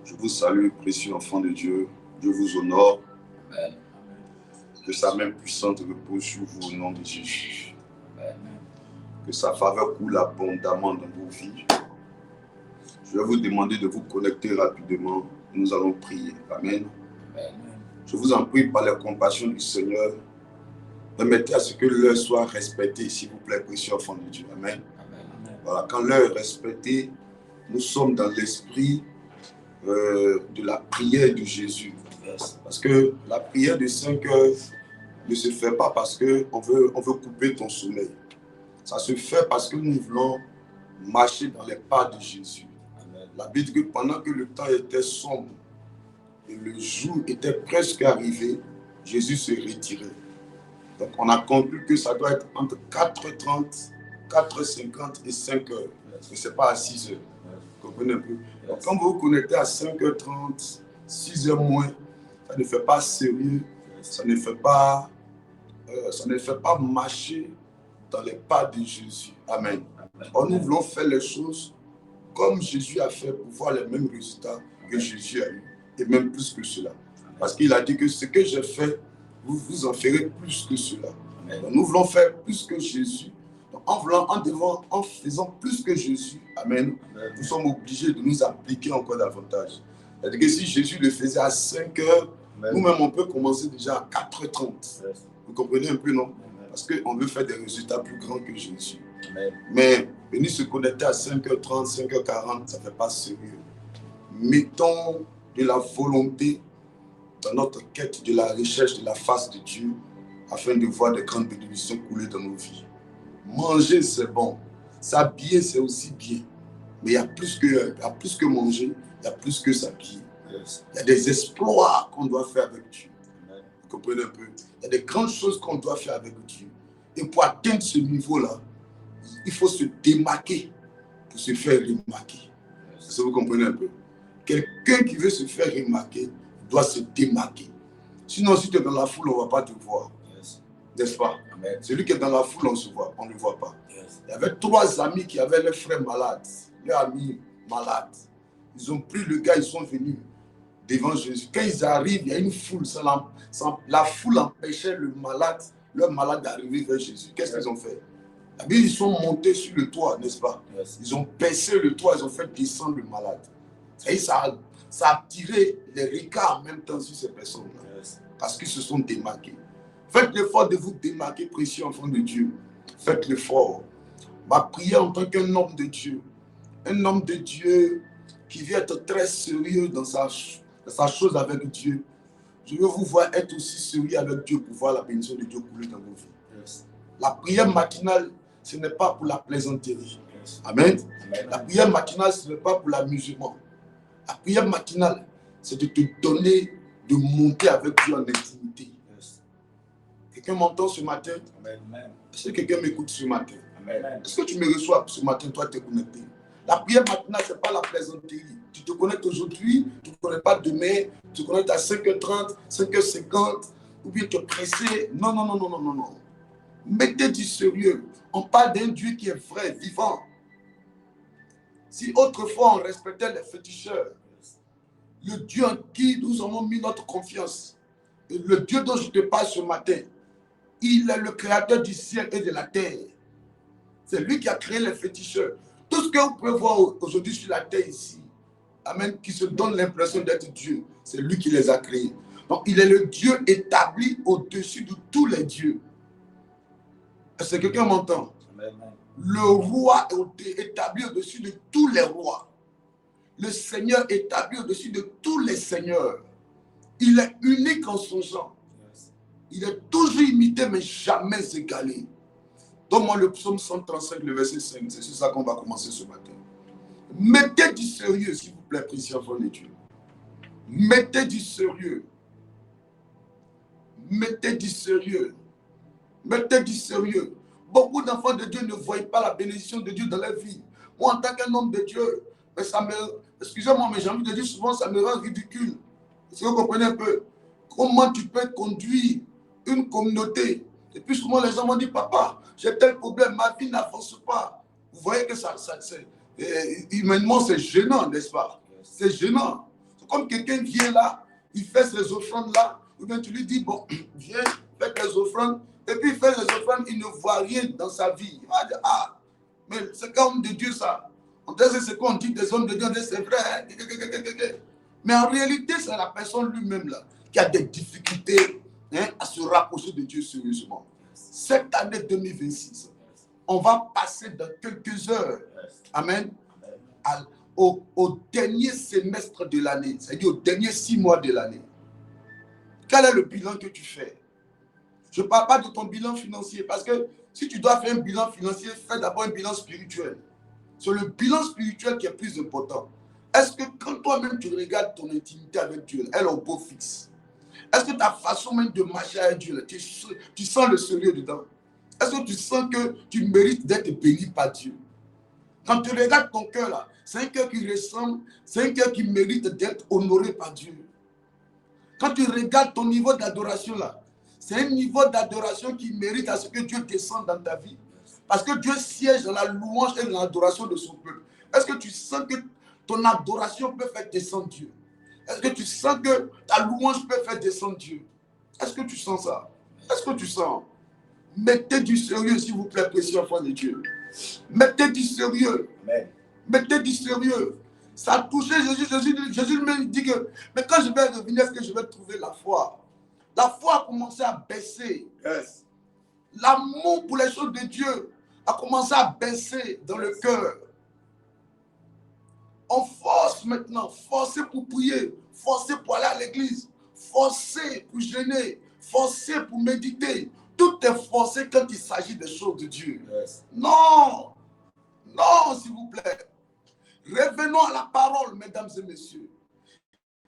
Je vous salue, précieux enfant de Dieu. Je vous honore. Amen. Que sa main puissante repose sur vous au nom de Jésus. Que sa faveur coule abondamment dans vos vies. Je vais vous demander de vous connecter rapidement. Nous allons prier. Amen. Je vous en prie par la compassion du Seigneur. Permettez à ce que l'heure soit respectée, s'il vous plaît, précieux enfant de Dieu. Amen. Voilà, quand l'heure est respectée, nous sommes dans l'esprit de la prière de Jésus. Parce que la prière de 5 heures ne se fait pas parce qu'on veut couper ton sommeil. Ça se fait parce que nous voulons marcher dans les pas de Jésus. La Bible dit que pendant que le temps était sombre et le jour était presque arrivé, Jésus se retirait. Donc on a conclu que ça doit être entre 4h30, 4h50 et 5 heures. Mais ce n'est pas à 6 heures. Vous comprenez un peu? Donc quand vous vous connectez à 5h30, 6h moins, ça ne fait pas sérieux, ça ne fait pas marcher dans les pas de Jésus. Amen. Or, nous voulons faire les choses comme Jésus a fait pour voir les mêmes résultats que Jésus a eu, et même plus que cela. Parce qu'il a dit que ce que j'ai fait, vous en ferez plus que cela. Donc, nous voulons faire plus que Jésus. Donc, en faisant plus que Jésus, amen, nous sommes obligés de nous appliquer encore davantage. C'est-à-dire que si Jésus le faisait à 5 heures, nous-mêmes, on peut commencer déjà à 4h30. Vous comprenez un peu, non? Parce qu'on veut faire des résultats plus grands que Jésus. Mais venir se connecter à 5h30, 5h40, ça ne fait pas sérieux. Mettons de la volonté dans notre quête de la recherche de la face de Dieu afin de voir des grandes bénédictions couler dans nos vies. Manger, c'est bon. S'habiller, c'est aussi bien. Mais il y a plus que manger, il y a plus que s'habiller. Il y a des exploits qu'on doit faire avec Dieu. Vous comprenez un peu? Il y a des grandes choses qu'on doit faire avec Dieu. Et pour atteindre ce niveau-là, il faut se démarquer pour se faire remarquer. Est-ce que vous comprenez un peu? Quelqu'un qui veut se faire remarquer doit se démarquer. Sinon, si tu es dans la foule, on ne va pas te voir. N'est-ce pas? Amen. Celui qui est dans la foule, on ne le voit pas. Il y avait 3 amis qui avaient leur frère malade, leur ami malade. Ils ont pris le gars, ils sont venus devant Jésus. Quand ils arrivent, il y a une foule. La foule empêchait leur malade d'arriver vers Jésus. Qu'est-ce qu'ils ont fait? Ils sont montés sur le toit, n'est-ce pas? Ils ont percé le toit, ils ont fait descendre le malade. Et ça a attiré les regards en même temps sur ces personnes-là. Parce qu'ils se sont démarqués. Faites l'effort de vous démarquer, précieux enfant de Dieu. Faites l'effort. Ma prière en tant qu'un homme de Dieu. Un homme de Dieu qui vient être très sérieux dans sa chose avec Dieu. Je veux vous voir être aussi sérieux avec Dieu pour voir la bénédiction de Dieu couler dans vos vies. La prière matinale, ce n'est pas pour la plaisanterie. Amen. La prière matinale, ce n'est pas pour l'amusement. La prière matinale, c'est de te donner, de monter avec Dieu en intimité. Quelqu'un m'entend ce matin? Est-ce que quelqu'un m'écoute ce matin? Est-ce que tu me reçois ce matin, toi, tu es connecté? La prière matinale, ce n'est pas la plaisanterie. Tu te connectes aujourd'hui, tu ne te connectes pas demain, tu te connectes à 5h30, 5h50, ou bien tu es pressé. Non, non, non, non, non, non, non. Mettez du sérieux. On parle d'un Dieu qui est vrai, vivant. Si autrefois on respectait les féticheurs, le Dieu en qui nous avons mis notre confiance, et le Dieu dont je te parle ce matin, il est le créateur du ciel et de la terre. C'est lui qui a créé les féticheurs. Tout ce que vous pouvez voir aujourd'hui sur la terre ici, amen, qui se donne l'impression d'être Dieu, c'est lui qui les a créés. Donc il est le Dieu établi au-dessus de tous les dieux. Est-ce que quelqu'un m'entend? Le roi est établi au-dessus de tous les rois. Le Seigneur est établi au-dessus de tous les seigneurs. Il est unique en son genre. Il est toujours imité, mais jamais égalé. Donne-moi le psaume 135, le verset 5. C'est sur ça qu'on va commencer ce matin. Mettez du sérieux, s'il vous plaît, précieux enfant de Dieu. Mettez du sérieux. Mettez du sérieux. Mettez du sérieux. Beaucoup d'enfants de Dieu ne voient pas la bénédiction de Dieu dans leur vie. Moi, en tant qu'un homme de Dieu, mais excusez-moi, mais j'ai envie de dire souvent, ça me rend ridicule. Est-ce que vous comprenez un peu? Comment tu peux conduire une communauté? Et puis souvent les gens m'ont dit, papa, j'ai tel problème, ma vie n'avance pas. Vous voyez que humainement, c'est gênant, n'est-ce pas? C'est gênant. C'est comme quelqu'un vient là, il fait ses offrandes là, ou bien tu lui dis, bon, viens, fais tes offrandes, et puis il fait les offrandes, il ne voit rien dans sa vie. Il va dire, ah, mais c'est quand homme de Dieu ça. On dit, c'est qu'on dit des hommes de Dieu, c'est vrai. Hein? Mais en réalité, c'est la personne lui-même là qui a des difficultés à se rapprocher de Dieu sérieusement. Cette année 2026, on va passer dans quelques heures, amen, au dernier semestre de l'année, c'est-à-dire au dernier 6 mois de l'année. Quel est le bilan que tu fais? Je ne parle pas de ton bilan financier, parce que si tu dois faire un bilan financier, fais d'abord un bilan spirituel. C'est le bilan spirituel qui est plus important. Est-ce que quand toi-même tu regardes ton intimité avec Dieu, elle est au beau fixe? Est-ce que ta façon même de marcher avec Dieu, tu sens le sérieux dedans? Est-ce que tu sens que tu mérites d'être béni par Dieu? Quand tu regardes ton cœur là, c'est un cœur qui ressemble, c'est un cœur qui mérite d'être honoré par Dieu. Quand tu regardes ton niveau d'adoration là, c'est un niveau d'adoration qui mérite à ce que Dieu descende dans ta vie. Parce que Dieu siège dans la louange et dans l'adoration de son peuple. Est-ce que tu sens que ton adoration peut faire descendre Dieu? Est-ce que tu sens que ta louange peut faire descendre Dieu? Est-ce que tu sens ça? Est-ce que tu sens? Mettez du sérieux, s'il vous plaît, précieux enfant de Dieu. Mettez du sérieux. Amen. Mettez du sérieux. Ça a touché Jésus. Jésus me dit que, mais quand je vais revenir, est-ce que je vais trouver la foi? La foi a commencé à baisser. Yes. L'amour pour les choses de Dieu a commencé à baisser dans le cœur. On force maintenant, forcer pour prier, forcer pour aller à l'église, forcer pour jeûner, forcer pour méditer. Tout est forcé quand il s'agit des choses de Dieu. Yes. Non, non, s'il vous plaît. Revenons à la parole, mesdames et messieurs.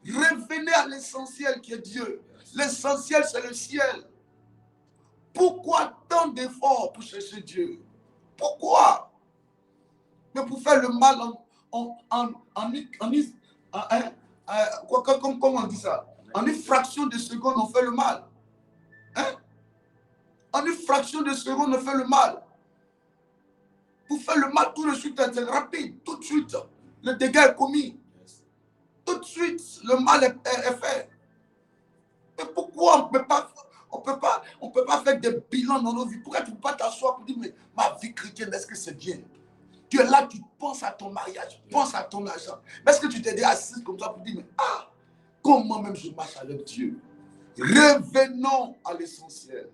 Revenez à l'essentiel qui est Dieu. L'essentiel, c'est le ciel. Pourquoi tant d'efforts pour chercher Dieu? Pourquoi? Mais pour faire le mal comment on dit ça? En une fraction de seconde, on fait le mal. Hein? En une fraction de seconde, on fait le mal. Pour faire le mal, tout de suite, c'est rapide. Tout de suite, le dégât est commis. Tout de suite, le mal est fait. Mais pourquoi on peut pas faire des bilans dans nos vies? Pourquoi tu ne peux pas t'asseoir pour dire, mais ma vie chrétienne, est-ce que c'est bien? Tu es là, tu penses à ton mariage, tu penses à ton argent. Mais est-ce que tu t'es déjà assis comme ça pour dire, mais comment même je marche avec Dieu? Revenons à l'essentiel.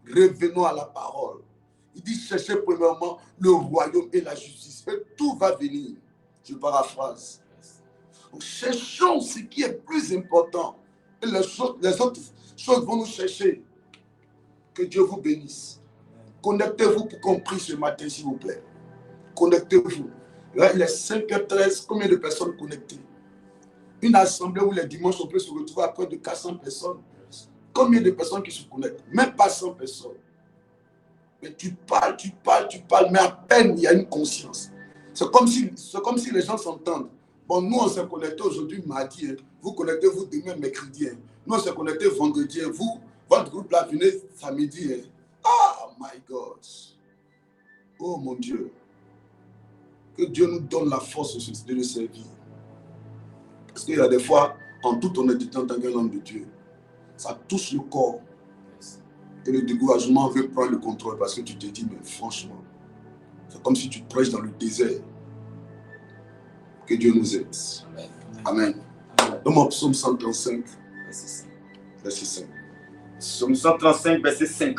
Revenons à la parole. Il dit, cherchez premièrement le royaume et la justice. Et tout va venir. Je paraphrase. Donc, cherchons ce qui est plus important. Et les autres choses vont nous chercher. Que Dieu vous bénisse. Connectez-vous pour qu'on prie ce matin, s'il vous plaît. Connectez-vous. Là, il est 5h13. Combien de personnes connectées? Une assemblée où les dimanches, on peut se retrouver à près de 400 personnes. Combien de personnes qui se connectent? Même pas 100 personnes. Mais tu parles, mais à peine il y a une conscience. C'est comme si les gens s'entendent. Bon, nous, on s'est connectés aujourd'hui, mardi. Hein. Vous connectez-vous demain, mercredi. Hein. Nous, on s'est connectés vendredi. Hein. Vous, votre groupe là, venez samedi. Hein. Oh my God. Oh mon Dieu. Que Dieu nous donne la force de le servir. Parce qu'il y a des fois, en toute honnêteté, en tant qu'homme de Dieu, ça touche le corps. Et le découragement veut prendre le contrôle parce que tu te dis, mais franchement, c'est comme si tu prêches dans le désert. Que Dieu nous aide. Amen. Dans mon psaume 135, verset 5. Psaume 135, verset 5.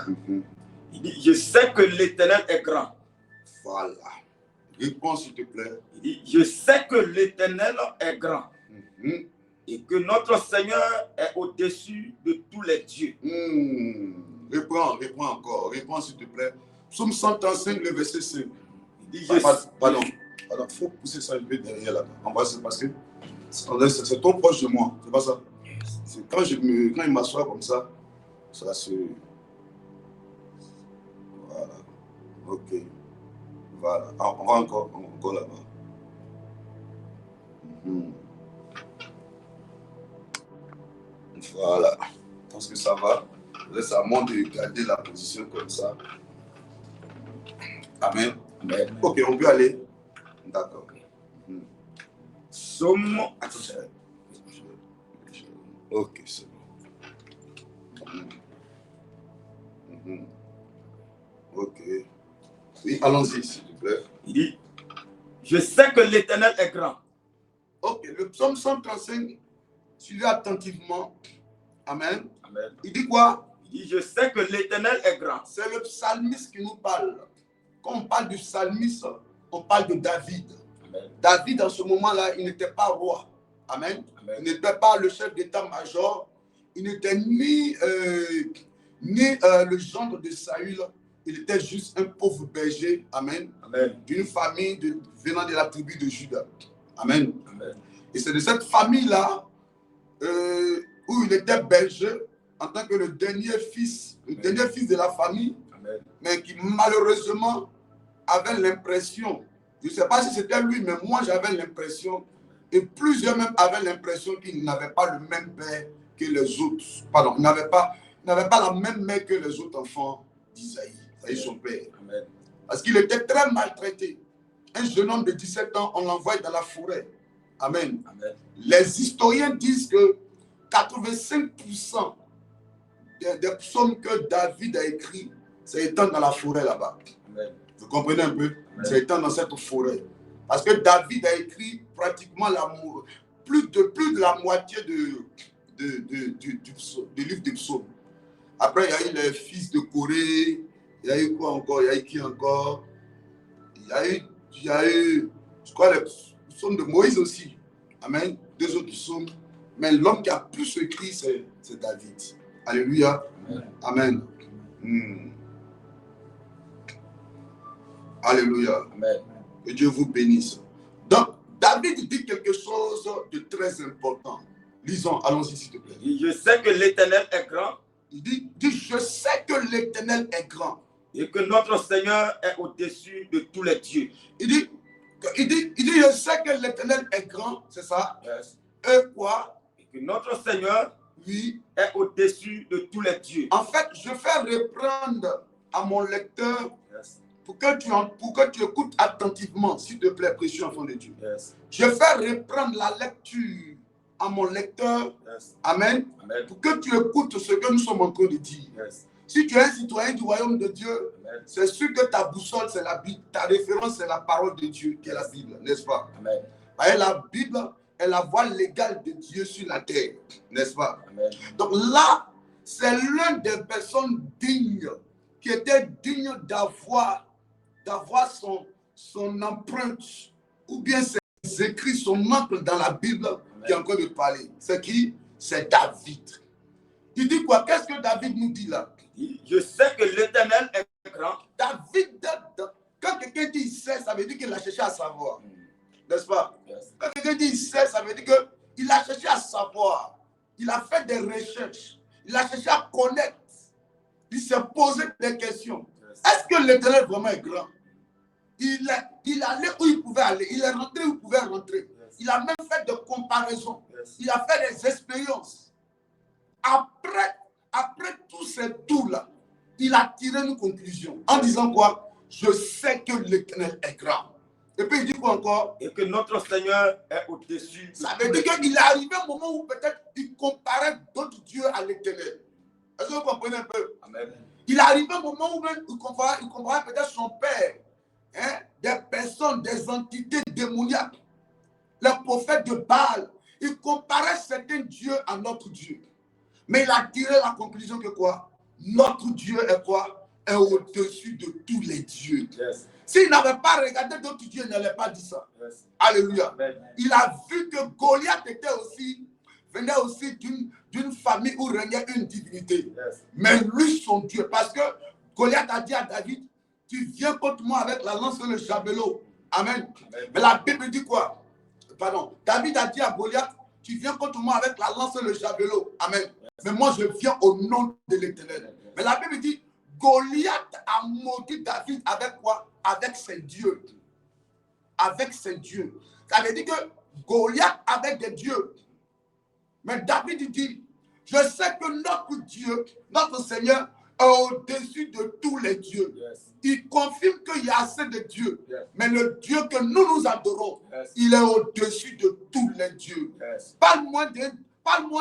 Il dit, je sais que l'Éternel est grand. Voilà. Réponds s'il te plaît. Il dit, je sais que l'Éternel est grand. Et que notre Seigneur est au-dessus de tous les dieux. Réponds encore. Réponds s'il te plaît. Psaume 135, le verset 5. Il dit, pardon, il faut pousser ça un peu derrière là. C'est parce que c'est trop proche de moi. C'est pas ça. Quand il m'assoit comme ça, ça se... Voilà. Ok. Voilà. On va encore là-bas. Voilà. Je pense que ça va. Laisse à moi de garder la position comme ça. Amen. Amen. Ok, on peut aller. D'accord. Psaume. Ok, c'est bon. Ok. Oui, allons-y, s'il vous plaît. Il dit, je sais que l'Éternel est grand. Ok, le psaume 135, suivez attentivement. Amen. Amen. Il dit quoi? Il dit, je sais que l'Éternel est grand. C'est le psalmiste qui nous parle. Quand on parle du psalmiste, on parle de David. Amen. David, en ce moment-là, il n'était pas roi. Amen. Amen. Il n'était pas le chef d'état-major. Il n'était ni le gendre de Saül. Il était juste un pauvre berger. Amen. Amen. D'une famille venant de la tribu de Juda. Amen. Amen. Et c'est de cette famille-là où il était berger en tant que le dernier fils de la famille. Amen. Mais qui malheureusement avait l'impression, je ne sais pas si c'était lui, mais moi j'avais l'impression, et plusieurs même avaient l'impression qu'il n'avait pas le même père que les autres. Pardon, il n'avait pas la même mère que les autres enfants d'Isaïe, c'est-à-dire son père. Amen. Parce qu'il était très maltraité. Un jeune homme de 17 ans, on l'envoie dans la forêt. Amen. Amen. Les historiens disent que 85% des psaumes que David a écrits, c'est étant dans la forêt là-bas. Vous comprenez un peu? Amen. C'est étant dans cette forêt. Parce que David a écrit pratiquement plus de la moitié du livre des psaumes. Après, il y a eu les fils de Corée. Il y a eu quoi encore? Il y a eu qui encore? Il y a eu, je crois, les psaumes de Moïse aussi. Amen. 2 autres psaumes. Mais l'homme qui a plus écrit, c'est David. Alléluia. Amen. Amen. Alléluia. Amen. Que Dieu vous bénisse. Donc, David dit quelque chose de très important. Lisons, allons-y s'il te plaît. Je sais que l'Éternel est grand. Il dit, je sais que l'Éternel est grand. Et que notre Seigneur est au-dessus de tous les dieux. Il dit, je sais que l'Éternel est grand, c'est ça? Yes. Et quoi? Et que notre Seigneur, oui, est au-dessus de tous les dieux. En fait, je fais reprendre à mon lecteur, yes, pour que tu écoutes attentivement, s'il te plaît, précieux enfant de Dieu. Yes. Je fais reprendre la lecture à mon lecteur. Yes. Amen. Amen. Pour que tu écoutes ce que nous sommes en train de dire. Yes. Si tu es un citoyen du royaume de Dieu, c'est sûr que ta boussole, c'est la Bible. Ta référence, c'est la parole de Dieu, qui est la Bible, n'est-ce pas? Amen. Et la Bible est la voix légale de Dieu sur la terre, n'est-ce pas? Amen. Donc là, c'est l'un des personnes dignes, qui était digne d'avoir son empreinte, ou bien ses écrits, son oncle dans la Bible. Amen. Qui est en train de parler. C'est qui? C'est David. Il dit quoi? Qu'est-ce que David nous dit là? Je sais que l'Éternel est grand. David, quand quelqu'un dit il sait, ça veut dire qu'il a cherché à savoir. N'est-ce pas? Yes. Quand quelqu'un dit il sait, ça veut dire qu'il a cherché à savoir. Il a fait des recherches. Il a cherché à connaître. Il s'est posé des questions. Yes. Est-ce que l'Éternel vraiment est grand? Il allait où il pouvait aller. Il est rentré où il pouvait rentrer. Yes. Il a même fait des comparaisons. Yes. Il a fait des expériences. Après tous ces tours-là, il a tiré une conclusion en disant quoi? Je sais que l'Éternel est grand. Et puis il dit quoi encore? Et que notre Seigneur est au-dessus. Ça veut dire qu'il est arrivé un moment où peut-être il comparait d'autres dieux à l'Éternel. Est-ce que vous comprenez un peu? Amen. Il est arrivé un moment où même il comparait peut-être son père, hein, des personnes, des entités démoniaques, les prophètes de Baal. Il comparait certains dieux à notre Dieu. Mais il a tiré la conclusion que quoi? Notre Dieu est quoi? Est au-dessus de tous les dieux. Yes. S'il n'avait pas regardé d'autres dieux, il n'allait pas dire ça. Yes. Alléluia. Amen. Il a vu que Goliath venait aussi d'une famille où régnait une divinité. Yes. Mais lui, son Dieu, parce que Goliath a dit à David, tu viens contre moi avec la lance et le javelot. Amen. Amen. Mais la Bible dit quoi? Pardon. David a dit à Goliath, tu viens contre moi avec la lance et le javelot. Amen. Yes. Mais moi, je viens au nom de l'Éternel. Yes. Mais la Bible dit, Goliath a maudit David avec quoi? Avec ses dieux. Avec ses dieux. Ça veut dire que Goliath avait des dieux. Mais David dit, je sais que notre Dieu, notre Seigneur, est au-dessus de tous les dieux. Yes. Il confirme qu'il y a assez de dieux. Yes. Mais le Dieu que nous adorons, yes, il est au-dessus de tous les dieux. Yes. Parle-moi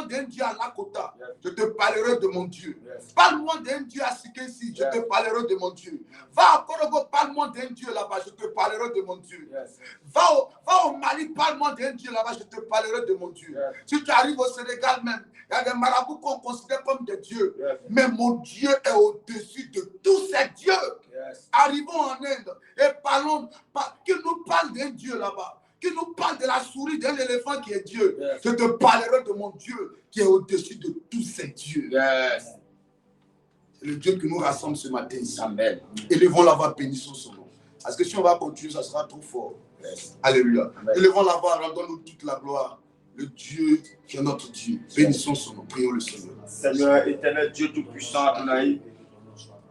d'un Dieu à Lakota, je te parlerai de mon Dieu. Parle-moi d'un Dieu à Sikesi, je te parlerai de mon Dieu. Va à Korogo, parle-moi d'un Dieu là-bas, je te parlerai de mon Dieu. Va au Mali, parle-moi d'un Dieu là-bas, je te parlerai de mon Dieu. Si tu arrives au Sénégal même, il y a des marabouts qu'on considère comme des dieux. Mais mon Dieu est au-dessus de tous ces dieux. Arrivons en Inde et parlons, qu'il nous parle d'un Dieu là-bas. Qui nous parle de la souris, d'un éléphant qui est Dieu. Je te parlerai de mon Dieu qui est au-dessus de tous ces dieux. C'est le Dieu qui nous rassemble ce matin ici. Amen. Élevons la voix, bénissons son nom. Parce que si on va continuer, ça sera trop fort. Alléluia. Élevons la voix, rendons-nous toute la gloire. Le Dieu qui est notre Dieu. Bénissons son nom. Prions le Seigneur. Seigneur éternel, Dieu tout-puissant, Adonai,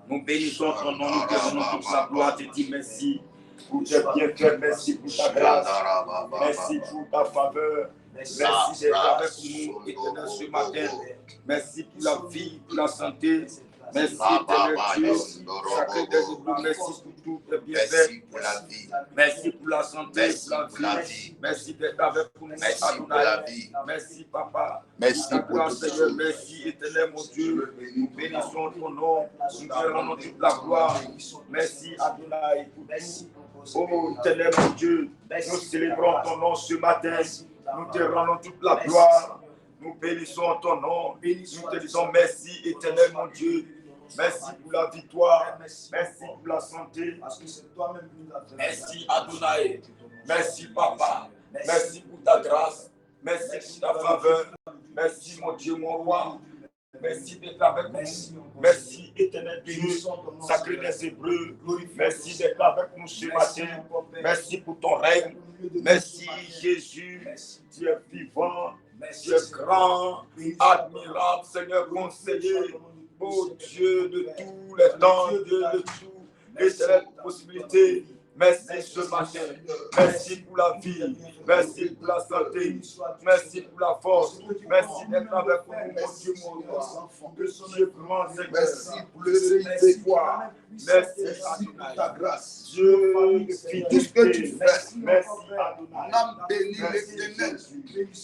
nous bénissons ton nom, nous te rendons toute la gloire, te dis merci. Pour tes bienfaits, merci pour ta grâce, merci pour ta faveur, merci d'être avec nous, éternel, ce matin. Merci pour la vie, pour la santé. Merci, éternel Dieu, sacré des hébreux, merci pour tous tes bienfaits. Merci pour la vie. Merci pour la santé, Merci pour la vie. Merci d'être avec nous, Merci pour la vie. Merci, Papa. Merci Ta pour grâce, tout Seigneur. ça. Merci, éternel, mon Dieu. Nous bénissons ton nom. Nous te rendons toute la gloire. Merci, Adonai, pour tout. Oh, éternel, mon Dieu, nous célébrons ton nom ce matin. Nous te rendons toute la gloire. Nous bénissons ton nom. Nous te disons merci, éternel, mon Dieu. Merci pour la victoire. Merci pour la santé. Merci, Adonai. Merci, Papa. Merci pour ta grâce. Merci pour ta faveur. Merci, mon Dieu, mon roi. Merci d'être avec nous. Merci, éternel Dieu, sacré des Hébreux. Merci d'être avec nous ce matin. Merci pour ton règne. Merci, Jésus. Tu es vivant. Tu es grand, admirable, Seigneur, conseiller. Oh Dieu de tous les temps, Dieu de toutes les possibilités. Merci ce matin. Merci pour la vie. Merci pour la santé. Merci pour la force. Merci d'être avec nous, mon Dieu, mon roi. Dieu grand, Seigneur. Merci pour le Seigneur. Merci pour ta grâce. Dieu, Tout ce que tu fais. Merci Mon Adonai. âme bénit l'Éternel.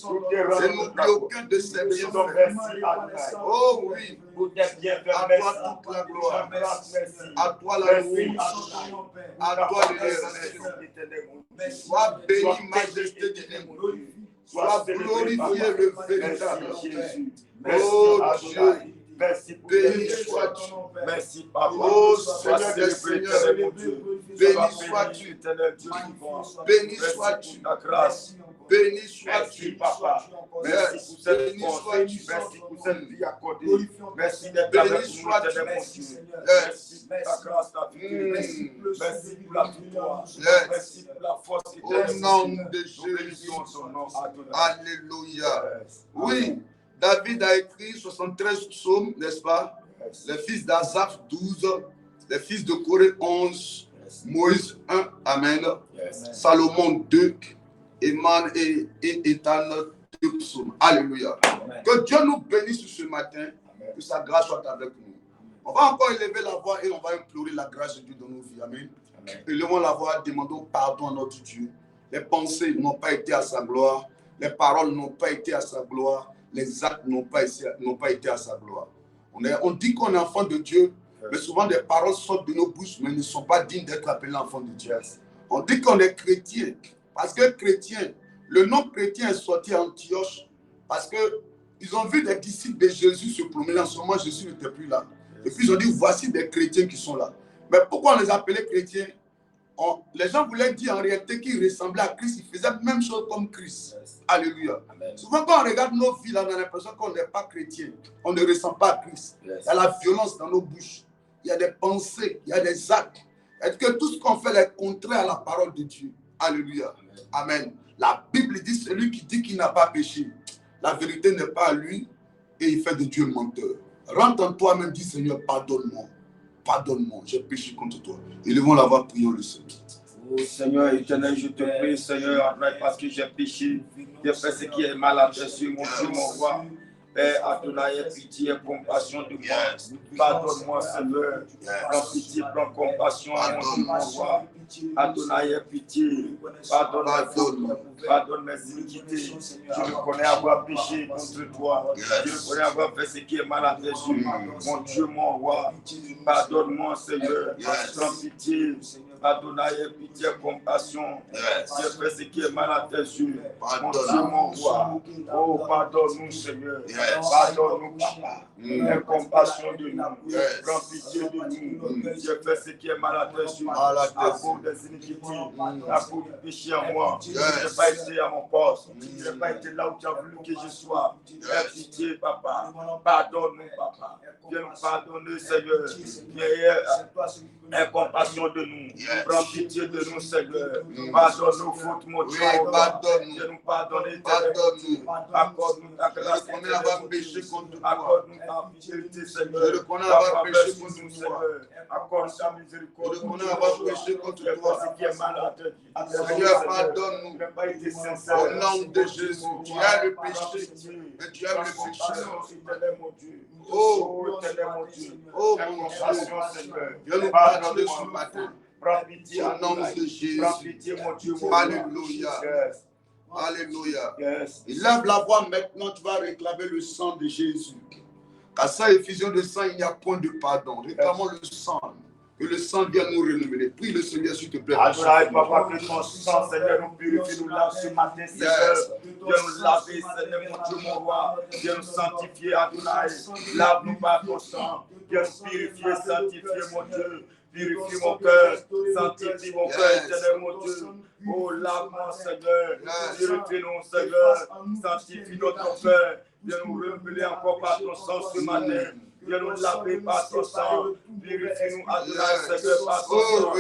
Pour tes Je n'oublie aucun de ses Merci bienfaits. Adonai. Oh oui. Pour tes bienfaits, À merci. toi toute la gloire. Merci. À toi la Merci louange. Adonai. À toi le Sois béni, majesté divine. Sois glorifié le véritable. Oh Dieu. Béni sois-tu. Merci, Papa. Oh Seigneur des Seigneurs. Béni sois-tu. Béni sois-tu. Ta grâce. Béni Merci, sois-tu. Papa. Merci pour cette Béni force. sois-tu. Merci pour cette vie accordée. Merci d'être avec nous, éternel mon Dieu. Merci pour ta grâce, ta vie. Merci pour la victoire. Merci pour la force éternelle. Au nom de Nous Jésus. bénissons son nom, Adonai. Alléluia. Oui, David a écrit 73 psaumes, n'est-ce pas? Les fils d'Azaph, 12. Les fils de Corée, 11. Moïse, 1. Amen. Salomon, 2. Éman et Ethan, 2 psaumes. Alléluia. Que Dieu nous bénisse ce matin. Que sa grâce soit avec nous. On va encore élever la voix et on va implorer la grâce de Dieu dans nos vies. Amen. Élevons la voix, demandons pardon à notre Dieu. Les pensées n'ont pas été à sa gloire. Les paroles n'ont pas été à sa gloire. Les actes n'ont pas été à sa gloire. On dit qu'on est enfant de Dieu, mais souvent des paroles sortent de nos bouches, mais ne sont pas dignes d'être appelés enfants de Dieu. On dit qu'on est chrétien, parce que chrétien, le nom chrétien est sorti à Antioche, parce qu'ils ont vu des disciples de Jésus se promener. En ce moment, Jésus n'était plus là. Et puis ils ont dit, voici des chrétiens qui sont là. Mais pourquoi on les appelait chrétiens? Les gens voulaient dire en réalité qu'ils ressemblaient à Christ, ils faisaient la même chose comme Christ. Alléluia. Amen. Souvent quand on regarde nos vies, là, on a l'impression qu'on n'est pas chrétien, on ne ressemble pas à Christ. Il y a la violence dans nos bouches, il y a des pensées, il y a des actes. Est-ce que tout ce qu'on fait est contraire à la parole de Dieu? Alléluia. Amen. Amen. La Bible dit, celui qui dit qu'il n'a pas péché, la vérité n'est pas à lui et il fait de Dieu menteur. Rentre en toi-même, dis Seigneur, pardonne-moi. Pardonne-moi, j'ai péché contre toi. Élevons la voix, prions le Seigneur. Oh Seigneur éternel, je te prie, Seigneur, parce que j'ai péché. J'ai fait ce qui est mal à tes yeux, mon Dieu, mon roi. Père Adonai, aie pitié et compassion de moi. Pardonne-moi, Seigneur. Prends pitié, prends compassion, mon Dieu, mon roi. Adonai, aie pitié. Pardonne mes fautes. Pardonne mes iniquités. Je reconnais avoir péché contre toi. Je reconnais avoir fait ce qui est mal à tes yeux. Mon Dieu, mon roi. Pardonne-moi, Seigneur. Prends pitié. Adonai, aie pitié, compassion. J'ai fait ce qui est mal à tes yeux. Mon Dieu, mon roi. Oh, pardonne-nous, Seigneur. Pardonne-nous, Papa. Aie compassion de nous. Prends pitié de nous. J'ai fait ce qui est mal à tes yeux. À cause des iniquités, à cause du péché en moi. Je n'ai pas été à mon poste. Je n'ai pas été là où tu as voulu que je sois. Aie pitié, Papa. Pardonne-nous, Papa. Viens nous pardonner, Seigneur. Aie compassion de nous. Prends pitié de nous, Seigneur. Pardonne nos fautes, mon Dieu. Viens nous pardonner. Accorde-nous ta grâce. Accorde-nous ta fidélité, Seigneur. Accorde ta miséricorde. Ce qui est malade. Seigneur, pardonne-nous. Au nom de Jésus, tu as le péché et tu as le péché. Oh, mon Dieu. Oh, mon Dieu. Viens nous pardonner ce matin. Prends pitié, Au nom de Jésus. Prends pitié, mon Dieu. Alléluia. Yes. Alléluia. Yes. Et lève la voix maintenant, tu vas réclamer le sang de Jésus. Car sans effusion de sang, il n'y a point de pardon. Réclamons le sang. Que le sang vienne nous renouveler. Prie le Seigneur, s'il te plaît. Adonai, Papa, que ton sang, Seigneur, nous purifie, nous lave ce matin, Seigneur. Viens nous laver, Seigneur, mon Dieu, mon roi. Viens nous sanctifier, Adonai. Lave-nous par ton sang. Viens nous purifier, sanctifier, mon Dieu. Purifie mon cœur, sanctifie mon cœur, Seigneur, mon Dieu. Oh, lave-moi, Seigneur. Purifie-nous, Seigneur. Sanctifie notre cœur. Viens nous renouveler encore par ton sang ce matin. Viens nous laver par ton sang. Purifie-nous, Adonai, Seigneur, par ton sang.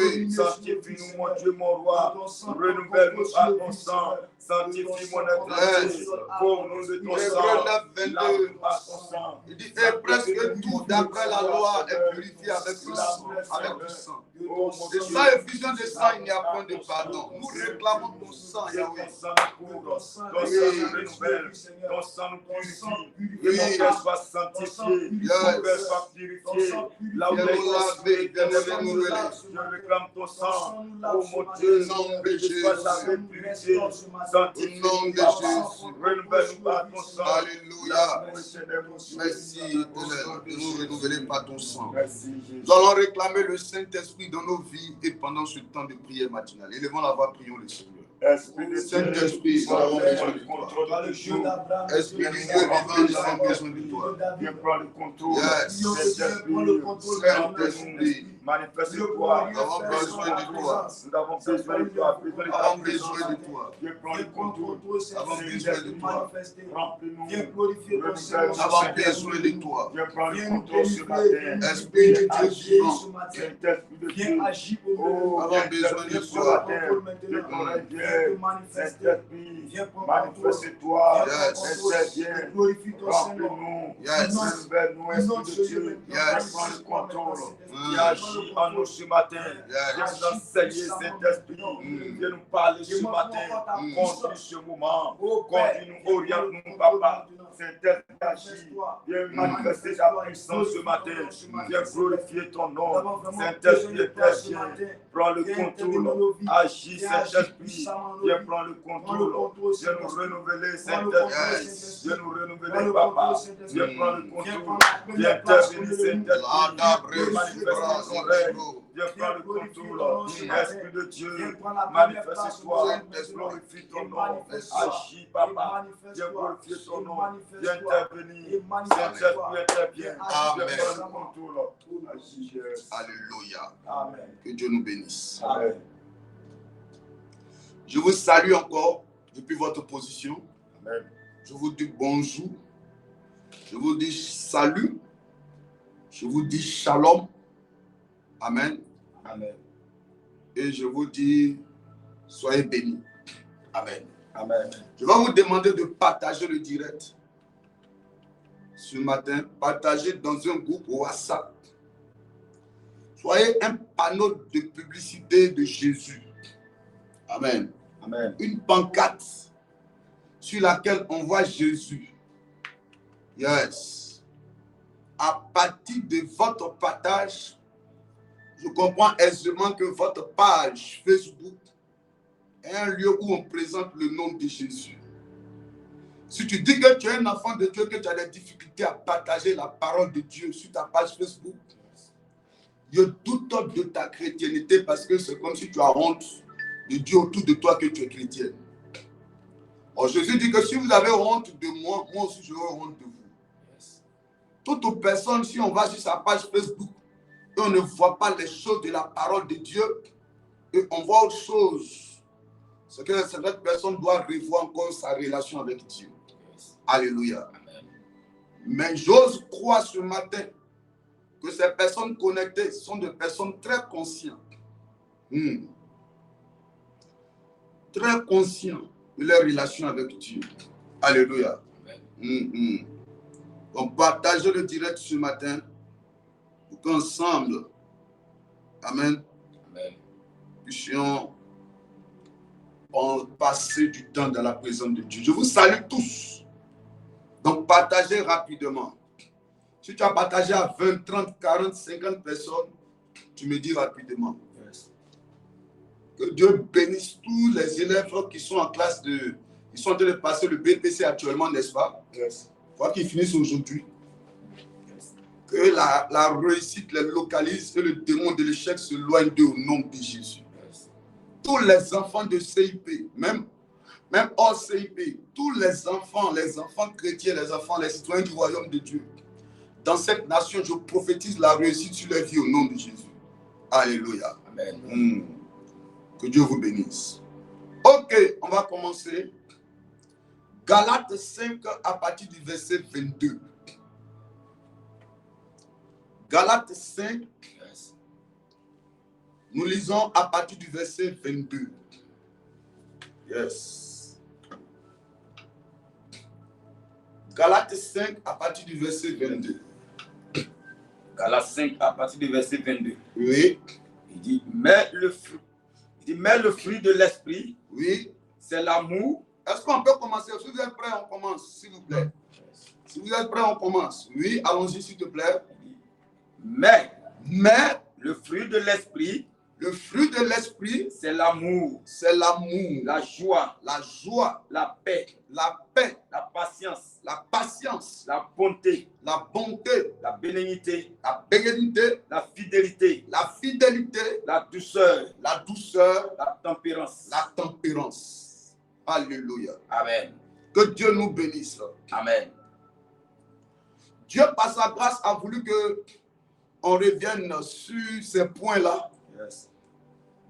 Sanctifie-nous, mon Dieu, mon roi. Renouvelle-nous par ton sang. Sanctifie mon être. Comme nous de ton sang. Lave-nous par ton sang. Il dit, et presque tout d'après la loi est purifié avec le sang. Avec le sang. Et sans effusion de sang, il n'y a point de pardon. Nous réclamons ton sang, Yahweh. Ton sang nous couvre, ton sang nous renouvelle, ton sang nous purifie, que mon cœur soit sanctifié, mon cœur soit purifié, là où je réclame ton sang, oh mon Dieu, que je sois lavé, purifié, sanctifié, renouvelle-nous par ton sang. Alléluia. Merci de nous renouveler par ton sang. Nous allons réclamer le Saint-Esprit dans nos vies et pendant ce temps de prière matinale. Élevons la voix, prions le Seigneur. Saint-Esprit, nous avons besoin de toi. Esprit du Dieu vivant, nous avons besoin de toi. Viens prendre le contrôle. Saint-Esprit, manifeste-toi. nous avons besoin de toi. Nous avons besoin de toi. Nous avons besoin de toi. Viens prendre le contrôle. Nous avons besoin de toi. Remplis-nous. Nous avons besoin de toi. Viens prendre le contrôle ce matin. Esprit du Dieu vivant, Saint-Esprit de Dieu. nous avons besoin de toi. Saint-Esprit, manifeste-toi. Interviens. Remplis-nous. Renouvelle-nous, Esprit de Dieu. Viens prendre le contrôle. Qui agit en nous ce matin. Viens nous enseigner, Saint-Esprit. Viens nous parler ce matin. Conduis ce moment. Conduis-nous, oriente-nous, Papa. Saint-Esprit agit. Viens manifester ta puissance ce matin. Viens glorifier ton nom. Saint-Esprit intervient. Prends le contrôle. Agis, Saint-Esprit. Viens prendre le contrôle. Viens nous renouveler, Saint-Esprit. Viens nous renouveler, Papa. Viens prendre le contrôle. Viens intervenir, Saint-Esprit. Manifeste ton règne. Viens prendre le contrôle. Esprit de Dieu, manifeste-toi. Glorifie ton nom. Agis, Papa. Viens glorifier ton nom. Viens intervenir. Saint-Esprit intervient. Viens prendre le contrôle. Agis. Alléluia. Amen. Que Dieu nous bénisse. Amen. Je vous salue encore depuis votre position. Amen. Je vous dis bonjour. Je vous dis salut. Je vous dis shalom. Amen. Amen. Et je vous dis soyez bénis. Amen. Amen. Je vais vous demander de partager le direct ce matin. Partagez dans un groupe WhatsApp. Soyez un panneau de publicité de Jésus. Amen. Amen. Une pancarte sur laquelle on voit Jésus. Yes. À partir de votre partage, Je comprends aisément que votre page Facebook est un lieu où on présente le nom de Jésus. Si tu dis que tu es un enfant de Dieu, que tu as des difficultés à partager la parole de Dieu sur ta page Facebook, je doute de ta chrétienté parce que c'est comme si tu as honte de Dieu autour de toi que tu es chrétienne. Or, Jésus dit que si vous avez honte de moi, moi aussi j'aurai honte de vous. Toute personne, si on va sur sa page Facebook et on ne voit pas les choses de la parole de Dieu et on voit autre chose, c'est que cette personne doit revoir encore sa relation avec Dieu. Alléluia. Amen. Mais j'ose croire ce matin que ces personnes connectées sont des personnes très conscientes. Très conscientes de leur relation avec Dieu. Alléluia. Donc partagez le direct ce matin pour qu'ensemble, amen, puissions passer du temps dans la présence de Dieu. Je vous salue tous. Donc partagez rapidement. Si tu as partagé à 20, 30, 40, 50 personnes, tu me dis rapidement. Que Dieu bénisse tous les élèves qui sont en classe de... Ils sont en train de passer le BPC actuellement, n'est-ce pas? Quoi qu'ils finissent aujourd'hui. Que la réussite les localise et le démon de l'échec se loigne d'eux au nom de Jésus. Tous les enfants de CIP, même hors CIP, tous les enfants chrétiens, les citoyens du royaume de Dieu, dans cette nation, je prophétise la réussite sur leur vie au nom de Jésus. Alléluia. Amen. Que Dieu vous bénisse. Ok, on va commencer. Galates 5 à partir du verset 22. Galates 5, nous lisons à partir du verset 22. Yes. Galates 5 à partir du verset 22. Galates 5 à partir du verset 22. Oui. Il dit, mais le fruit de l'esprit, oui, c'est l'amour. Est-ce qu'on peut commencer? Si vous êtes prêts, on commence, s'il vous plaît. Si vous êtes prêts, on commence. Oui, allons-y, s'il te plaît. Mais le fruit de l'esprit, c'est l'amour, la joie, la paix, la patience, la bonté, la bénignité, la fidélité, la douceur, la tempérance. Alléluia. Amen. Que Dieu nous bénisse. Amen. Dieu, par sa grâce, a voulu que on revienne sur ces points-là. Yes.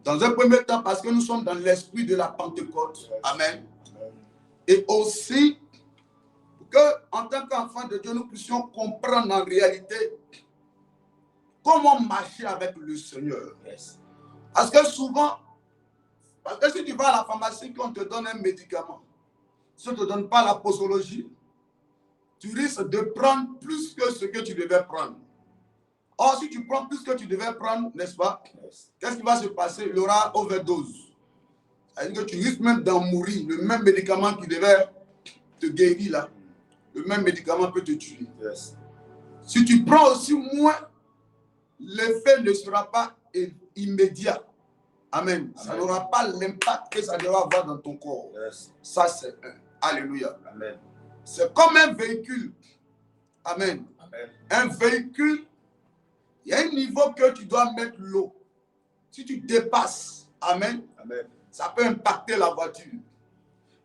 Dans un premier temps, parce que nous sommes dans l'esprit de la Pentecôte. Yes. Amen. Et aussi, pour que, en tant qu'enfants de Dieu, nous puissions comprendre en réalité comment marcher avec le Seigneur. Yes. Parce que souvent, si tu vas à la pharmacie, qu'on te donne un médicament, si on ne te donne pas la posologie, tu risques de prendre plus que ce que tu devais prendre. Or, si tu prends plus que tu devais prendre, n'est-ce pas? Yes. Qu'est-ce qui va se passer? Il y aura overdose. C'est-à-dire que tu risques même d'en mourir. Le même médicament qui devait te guérir là, le même médicament peut te tuer. Yes. Si tu prends aussi moins, l'effet ne sera pas immédiat. Amen. Amen. Ça n'aura pas l'impact que ça devra avoir dans ton corps. Yes. Ça, c'est un. Alléluia. Amen. C'est comme un véhicule. Amen. Amen. Un véhicule, il y a un niveau que tu dois mettre l'eau. Si tu dépasses, amen, amen, ça peut impacter la voiture.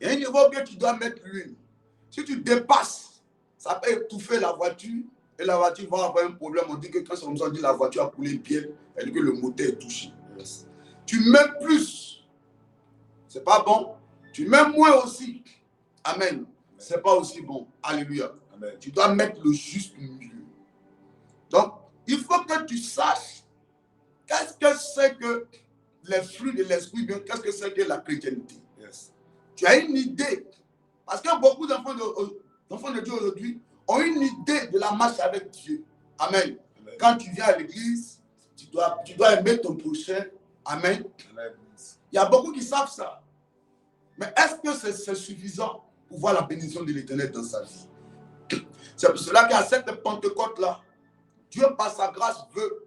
Il y a un niveau que tu dois mettre l'huile. Si tu dépasses, ça peut étouffer la voiture et la voiture va avoir un problème. On dit que quand on dit la voiture a coulé bien, elle dit que le moteur est touché. Yes. Tu mets plus, c'est pas bon. Tu mets moins aussi, amen, c'est pas aussi bon. Alléluia. Amen. Tu dois mettre le juste milieu. Donc, il faut que tu saches qu'est-ce que c'est que les fruits de l'esprit, qu'est-ce que c'est que la chrétienté. Yes. Tu as une idée. Parce que beaucoup d'enfants de Dieu aujourd'hui ont une idée de la marche avec Dieu. Amen. Amen. Quand tu viens à l'église, tu dois aimer ton prochain. Amen. Amen. Il y a beaucoup qui savent ça. Mais est-ce que c'est suffisant pour voir la bénédiction de l'Éternel dans sa vie? C'est pour cela qu'à cette Pentecôte-là, Dieu, par sa grâce, veut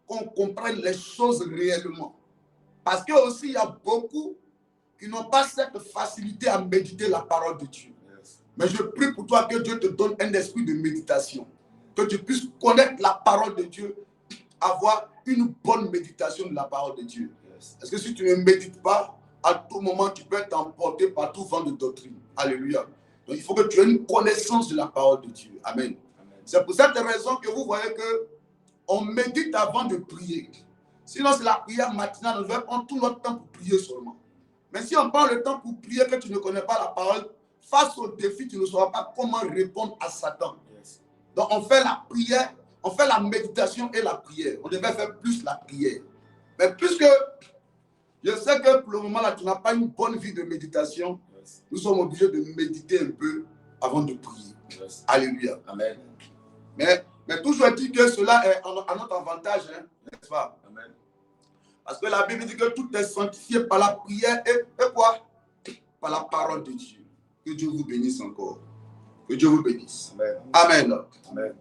qu'on comprenne les choses réellement. Parce que aussi, il y a beaucoup qui n'ont pas cette facilité à méditer la parole de Dieu. Mais je prie pour toi que Dieu te donne un esprit de méditation. Que tu puisses connaître la parole de Dieu, avoir une bonne méditation de la parole de Dieu. Parce que si tu ne médites pas, à tout moment, tu peux être emporté par tout vent de doctrine. Alléluia. Donc, il faut que tu aies une connaissance de la parole de Dieu. Amen. C'est pour cette raison que vous voyez que on médite avant de prier. Sinon, c'est la prière matinale. On devait prendre tout notre temps pour prier seulement. Mais si on prend le temps pour prier, que tu ne connais pas la parole, face au défi, tu ne sauras pas comment répondre à Satan. Donc, on fait la prière, on fait la méditation et la prière. On devait faire plus la prière. Mais puisque je sais que pour le moment, là, tu n'as pas une bonne vie de méditation, nous sommes obligés de méditer un peu avant de prier. Alléluia. Amen. Mais toujours est-il que cela est à notre avantage, hein, n'est-ce pas? Amen. Parce que la Bible dit que tout est sanctifié par la prière et quoi? Par la parole de Dieu. Que Dieu vous bénisse encore. Que Dieu vous bénisse. Amen. Amen. Amen.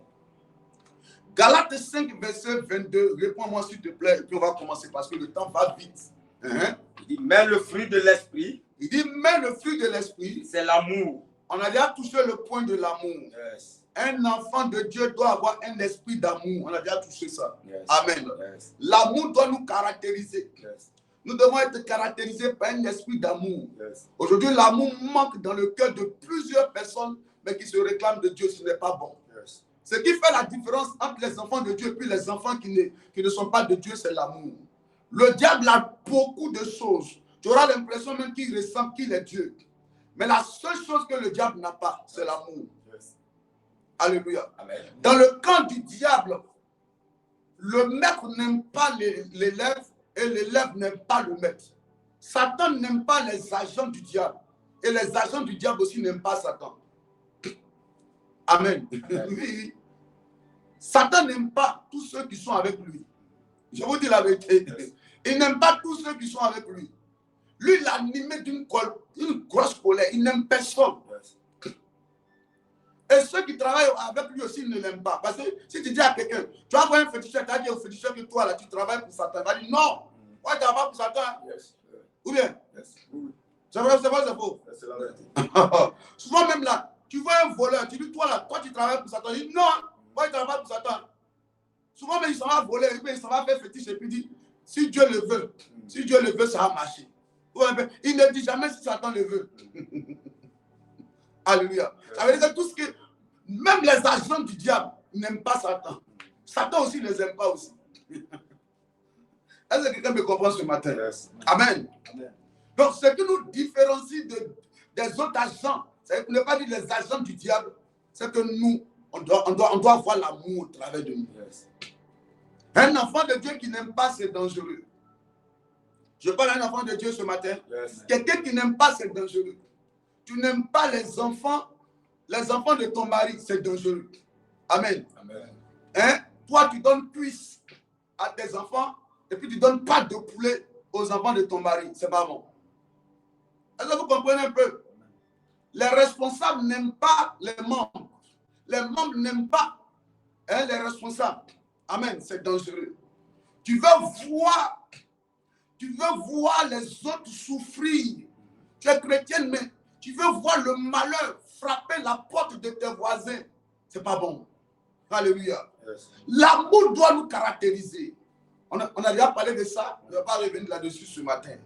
Galates 5, verset 22. Réponds-moi s'il te plaît et puis on va commencer parce que le temps va vite. Il dit, mais le fruit de l'esprit, Il dit, mais le fruit de l'esprit, c'est l'amour. on a déjà touché le point de l'amour. Yes. Un enfant de Dieu doit avoir un esprit d'amour. On a déjà touché ça. Yes. Amen. Yes. L'amour doit nous caractériser. Yes. Nous devons être caractérisés par un esprit d'amour. Yes. Aujourd'hui, l'amour manque dans le cœur de plusieurs personnes, mais qui se réclament de Dieu. Ce n'est pas bon. Yes. Ce qui fait la différence entre les enfants de Dieu et puis les enfants qui ne sont pas de Dieu, c'est l'amour. Le diable a beaucoup de choses. Tu auras l'impression même qu'il ressemble, qu'il est Dieu. Mais la seule chose que le diable n'a pas, c'est l'amour. Yes. Alléluia. Amen. Dans le camp du diable, le maître n'aime pas l'élève et l'élève n'aime pas le maître. Satan n'aime pas les agents du diable. Et les agents du diable aussi n'aiment pas Satan. Amen. Oui. Satan n'aime pas tous ceux qui sont avec lui. Je vous dis la vérité. Il n'aime pas tous ceux qui sont avec lui. Lui, il est animé d'une grosse colère. Il n'aime personne. Et ceux qui travaillent avec lui aussi ne l'aiment pas. Parce que si tu dis à quelqu'un, tu vas voir un féticheur, tu vas dire au féticheur que toi, là, tu travailles pour Satan. Il va dire non. Moi, tu ne travailles pas pour Satan. Yes. Ou bien? Yes. C'est vrai, c'est vrai, c'est faux. C'est la vérité. Souvent même là, tu vois un voleur, tu dis toi là, toi tu travailles pour Satan. Il dit non, moi je travaille pour Satan. Souvent même il s'en va voler, il s'en va faire fétiche et puis il dit si Dieu le veut, si Dieu le veut, ça va marcher. Il ne dit jamais si Satan le veut. Alléluia. Ça veut dire que tout ce que, même les agents du diable n'aiment pas Satan. Satan aussi ne les aime pas aussi. Est-ce que quelqu'un me comprend ce matin? Yes. Amen. Amen. Donc, ce qui nous différencie des autres agents, c'est ne pas dire les agents du diable, c'est que nous, on doit avoir l'amour au travers de nous. Yes. Un enfant de Dieu qui n'aime pas, c'est dangereux. Je parle d'un enfant de Dieu ce matin. Yes. Quelqu'un qui n'aime pas, c'est dangereux. Tu n'aimes pas les enfants de ton mari, c'est dangereux. Amen. Amen. Hein? Toi, tu donnes cuisse à tes enfants et puis tu ne donnes pas de poulet aux enfants de ton mari. C'est pas bon. Est-ce que vous comprenez un peu? Les responsables n'aiment pas les membres. Les membres n'aiment pas les responsables. Amen, c'est dangereux. Tu veux voir les autres souffrir. Tu es chrétienne, mais tu veux voir le malheur frapper la porte de tes voisins. C'est pas bon. Alléluia. Yes. L'amour doit nous caractériser. On a déjà parlé de ça. Je ne vais pas revenir là-dessus ce matin.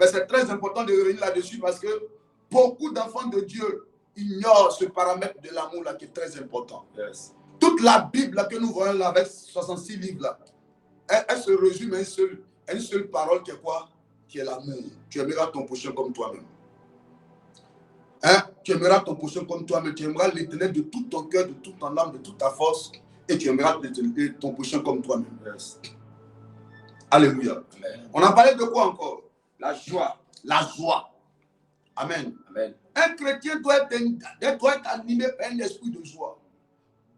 Mais c'est très important de revenir là-dessus parce que beaucoup d'enfants de Dieu ignorent ce paramètre de l'amour là qui est très important. Yes. Toute la Bible là, que nous voyons là avec 66 livres là, elle se résume à une seule parole qui est quoi? Qui est l'amour. Tu aimeras ton prochain comme toi-même. Hein? Tu aimeras ton prochain comme toi-même. Tu aimeras l'Éternel de tout ton cœur, de toute ton âme, de toute ta force. Et tu aimeras ton prochain comme toi-même. Yes. Alléluia. Amen. On a parlé de quoi encore? La joie. La joie. Amen. Amen. Un chrétien doit être animé par un esprit de joie.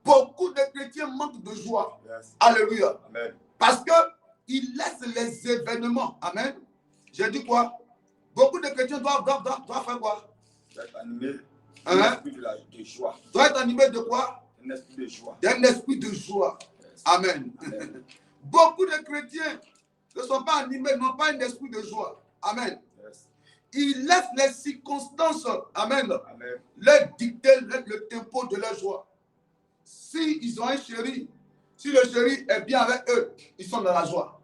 Beaucoup de chrétiens manquent de joie. Yes. Alléluia. Amen. Parce qu'ils laissent les événements. Amen. J'ai dit quoi? Beaucoup de chrétiens doivent faire quoi? Doit être animé Hein? d'un esprit de joie. Doivent être animés de quoi? Un esprit de joie. D'un esprit de joie. Yes. Amen. Amen. Beaucoup de chrétiens ne sont pas animés, n'ont pas un esprit de joie. Amen. Yes. Ils laissent les circonstances, amen, Amen. leur dicter le tempo de leur joie. Si ils ont un chéri, si le chéri est bien avec eux, ils sont dans la joie.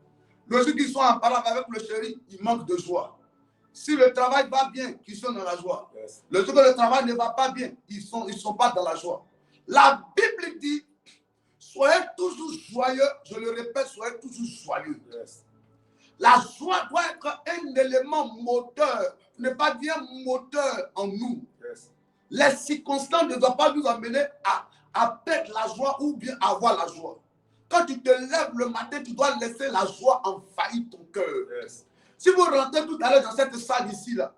Le jour qu'ils sont en parole avec le chéri, ils manquent de joie. Si le travail va bien, ils sont dans la joie. Yes. Le jour que le travail ne va pas bien, ils sont pas dans la joie. La Bible dit, soyez toujours joyeux. Je le répète, soyez toujours joyeux. Yes. La joie doit être un élément moteur, ne pas bien moteur en nous. Yes. Les circonstances ne doivent pas nous amener à perdre la joie ou bien avoir la joie. Quand tu te lèves le matin, tu dois laisser la joie envahir ton cœur. Yes. Si vous rentrez tout à l'heure dans cette salle ici, là,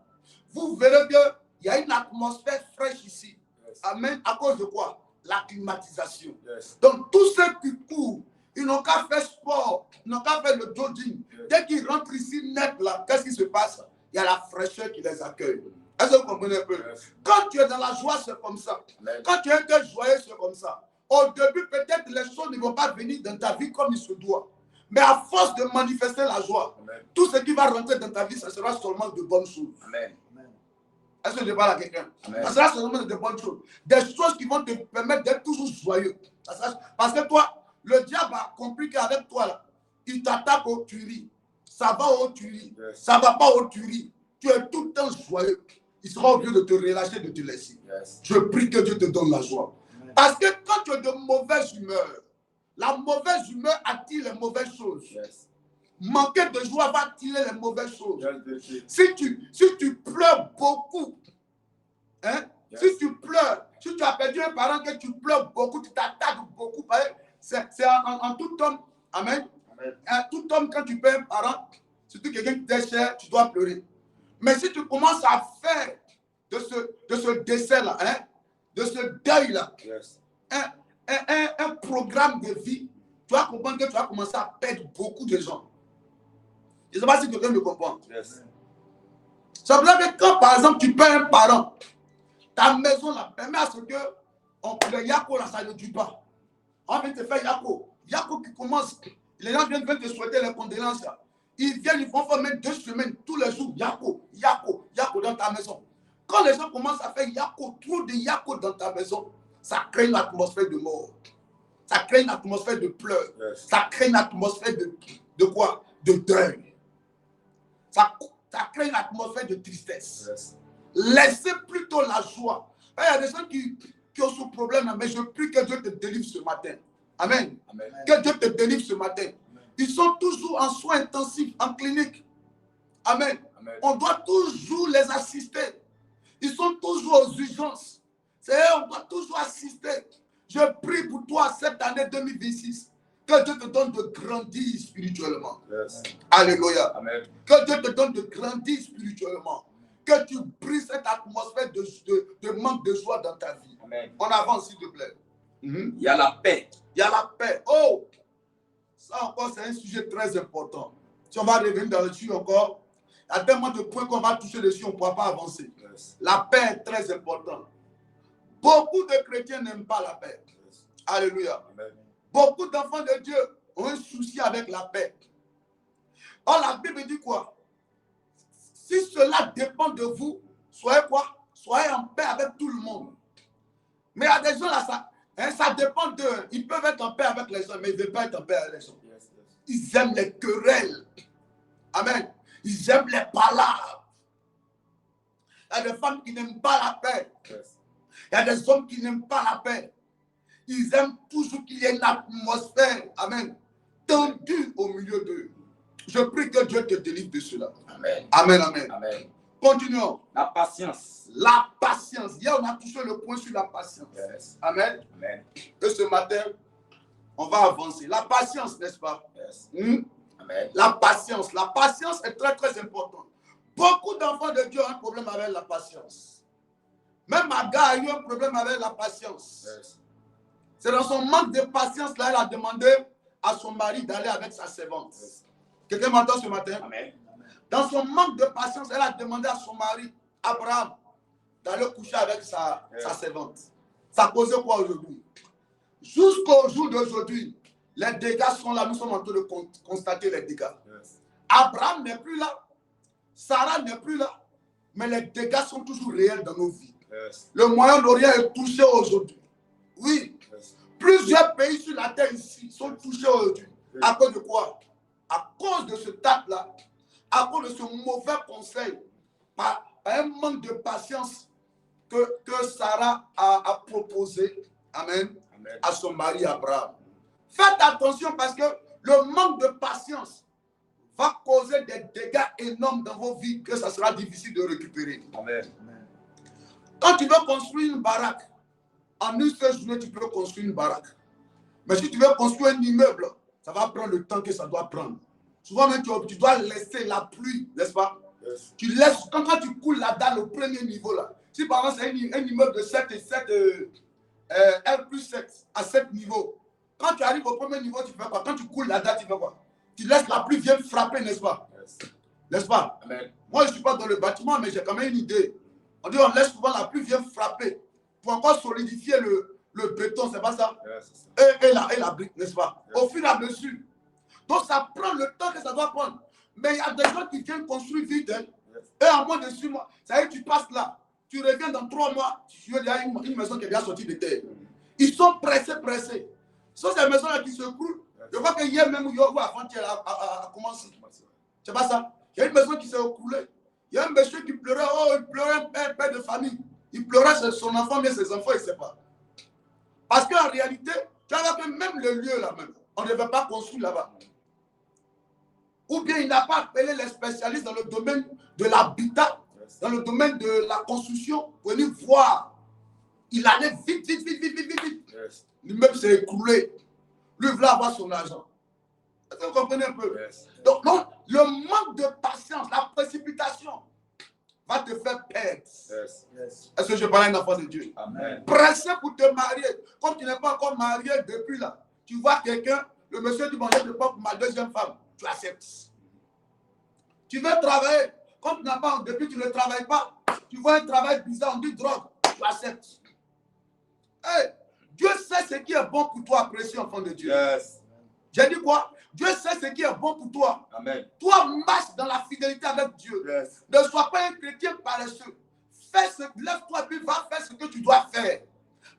vous verrez qu'il y a une atmosphère fraîche ici. Yes. Amen. À cause de quoi? La climatisation. Yes. Donc, tous ceux qui courent, ils n'ont qu'à faire sport, ils n'ont qu'à faire le jogging. Yes. Dès qu'ils rentrent ici net, là, qu'est-ce qui se passe? Il y a la fraîcheur qui les accueille. Est-ce que vous comprenez un peu? Yes. Quand tu es dans la joie, c'est comme ça. Amen. Quand tu es un cœur joyeux, c'est comme ça. Au début, peut-être les choses ne vont pas venir dans ta vie comme il se doit. Mais à force de manifester la joie, Amen. tout ce qui va rentrer dans ta vie, ça sera seulement de bonnes choses. Amen. Est-ce que je parle à quelqu'un? Amen. Ça sera seulement de bonnes choses. Des choses qui vont te permettre d'être toujours joyeux. Parce que toi, le diable a compris qu'avec toi, là, il t'attaque au tueries. Ça va au tueries. Yes. Ça ne va pas au tueries. Tu es tout le temps joyeux. Il sera obligé de te relâcher, de te laisser. Yes. Je prie que Dieu te donne la joie. Amen. Parce que quand tu es de mauvaise humeur, la mauvaise humeur attire les mauvaises choses. Yes. Manquer de joie va attirer les mauvaises choses. Yes. Si tu pleures beaucoup, hein, Yes. si tu pleures, si tu as perdu un parent que tu pleures beaucoup, tu t'attaques beaucoup, c'est en tout homme, amen. Amen. En tout homme, quand tu perds un parent, surtout quelqu'un qui t'est cher, tu dois pleurer. Mais si tu commences à faire de ce décès-là, hein, de ce deuil-là, Yes. un programme de vie, tu vas comprendre que tu vas commencer à perdre beaucoup de gens. Je ne sais pas si quelqu'un me comprend. Yes. Ça veut dire que quand, par exemple, tu perds un parent, ta maison là, permet à ce que le yako là, ça ne tue pas. On vient te faire yako. Yako qui commence, les gens viennent te souhaiter les condoléances là. Ils viennent, ils vont faire même 2 semaines, tous les jours, yako, yako, yako dans ta maison. Quand les gens commencent à faire yako, trop de yako dans ta maison, ça crée une atmosphère de mort. Ça crée une atmosphère de pleurs. Yes. Ça crée une atmosphère de quoi? De deuil. Ça crée une atmosphère de tristesse. Yes. Laissez plutôt la joie. Il y a des gens qui ont ce problème, mais je prie que Dieu te délivre ce matin. Amen. Amen. Que Dieu te délivre ce matin. Ils sont toujours en soins intensifs, en clinique. Amen. Amen. On doit toujours les assister. Ils sont toujours aux urgences. On doit toujours assister. Je prie pour toi cette année 2026. Que Dieu te donne de grandir spirituellement. Yes. Alléluia. Amen. Que Dieu te donne de grandir spirituellement. Que tu brises cette atmosphère de manque de joie dans ta vie. Amen. On avance, s'il te plaît. Il y a la paix. Il y a la paix. Oh! Ça encore, c'est un sujet très important. Si on va revenir dessus encore, il y a tellement de points qu'on va toucher dessus, on ne pourra pas avancer. Yes. La paix est très importante. Beaucoup de chrétiens n'aiment pas la paix. Yes. Alléluia. Amen. Beaucoup d'enfants de Dieu ont un souci avec la paix. Or, la Bible dit quoi? Si cela dépend de vous, soyez quoi? Soyez en paix avec tout le monde. Mais il y a des gens là, ça dépend d'eux. Ils peuvent être en paix avec les gens, mais ils ne veulent pas être en paix avec les gens. Yes. Yes. Ils aiment les querelles. Amen. Ils aiment les palabres. Il y a des femmes qui n'aiment pas la paix. Yes. Il y a des hommes qui n'aiment pas la paix. Ils aiment toujours qu'il y ait une atmosphère, amen, tendue au milieu d'eux. Je prie que Dieu te délivre de cela. Amen. Amen, amen. Amen. Continuons. La patience. La patience. Hier, on a touché le point sur la patience. Yes. Amen. Amen. Et ce matin, on va avancer. La patience, n'est-ce pas? Yes. La Amen. La patience est très, très importante. Beaucoup d'enfants de Dieu ont un problème avec la patience. Même Aga a eu un problème avec la patience. Yes. C'est dans son manque de patience là, elle a demandé à son mari d'aller avec sa servante. Yes. Quelqu'un m'entend ce matin? Amen. Dans son manque de patience, elle a demandé à son mari, Abraham, d'aller coucher avec sa servante. Ça causait quoi aujourd'hui? Jusqu'au jour d'aujourd'hui, Les dégâts sont là. Nous sommes en train de constater les dégâts. Yes. Abraham n'est plus là. Sarah n'est plus là. Mais les dégâts sont toujours réels dans nos vies. Yes. Le Moyen-Orient est touché aujourd'hui. Oui. Yes. Plusieurs pays sur la terre ici sont touchés aujourd'hui. À cause de quoi? À cause de ce tape-là. À cause de ce mauvais conseil. Par un manque de patience que Sarah a proposé. Amen. Amen. À son mari Abraham. Faites attention parce que le manque de patience va causer des dégâts énormes dans vos vies que ça sera difficile de récupérer. Amen. Quand tu veux construire une baraque, en une seule journée, tu peux construire une baraque. Mais si tu veux construire un immeuble, ça va prendre le temps que ça doit prendre. Souvent, même, tu dois laisser la pluie, n'est-ce pas? Yes. Tu laisses, quand tu coules la dalle au premier niveau, là, si par exemple c'est un immeuble de 7 et 7, R plus 7 à 7 niveaux, quand tu arrives au premier niveau, tu fais quoi? Quand tu coules la dalle, tu fais quoi? Tu laisses la pluie venir frapper, n'est-ce pas? Yes. N'est-ce pas? Amen. Moi, je ne suis pas dans le bâtiment, mais j'ai quand même une idée. On dit on laisse souvent la pluie venir frapper pour encore solidifier le béton, c'est pas ça? Yes. Et la brique, n'est-ce pas? Yes. Au fur et à mesure. Donc, ça prend le temps que ça doit prendre. Mais il y a des gens qui viennent construire vite. Hein. Yes. Et en moins de 6 mois, ça y est, tu passes là. Tu reviens dans 3 mois, tu as une maison qui est bien sortie de terre. Ils sont pressés. Ce sont ces maisons-là qui se coulent. Je vois que hier même, avant-hier a commencé. C'est pas ça? Il y a une maison qui s'est écroulée. Il y a un monsieur qui pleurait. Oh, il pleurait, un père de famille. Il pleurait sur son enfant, mais ses enfants, il ne sait pas. Parce qu'en réalité, tu vois que même le lieu là même, on ne devait pas construire là-bas. Ou bien il n'a pas appelé les spécialistes dans le domaine de l'habitat, dans le domaine de la construction, pour venir voir. Il allait vite. Yes. L'immeuble s'est écroulé. Lui voulait avoir son argent. Est-ce que vous comprenez un peu? Yes. Donc, non, le manque de patience, la précipitation va te faire perdre. Yes. Yes. Est-ce que je parle à un enfant de Dieu? Amen. Pressé pour te marier. Comme tu n'es pas encore marié depuis là, tu vois quelqu'un, le monsieur dit, bon, je ne peux pas pour ma deuxième femme. Tu acceptes. Tu veux travailler. Comme tu n'as pas, depuis tu ne travailles pas, tu vois un travail bizarre, on dit drogue, tu acceptes. Hey, Dieu sait ce qui est bon pour toi, précieux enfant de Dieu. Yes. J'ai dit quoi? Dieu sait ce qui est bon pour toi. Amen. Toi, marche dans la fidélité avec Dieu. Yes. Ne sois pas un chrétien paresseux. Lève-toi et puis va faire ce que tu dois faire.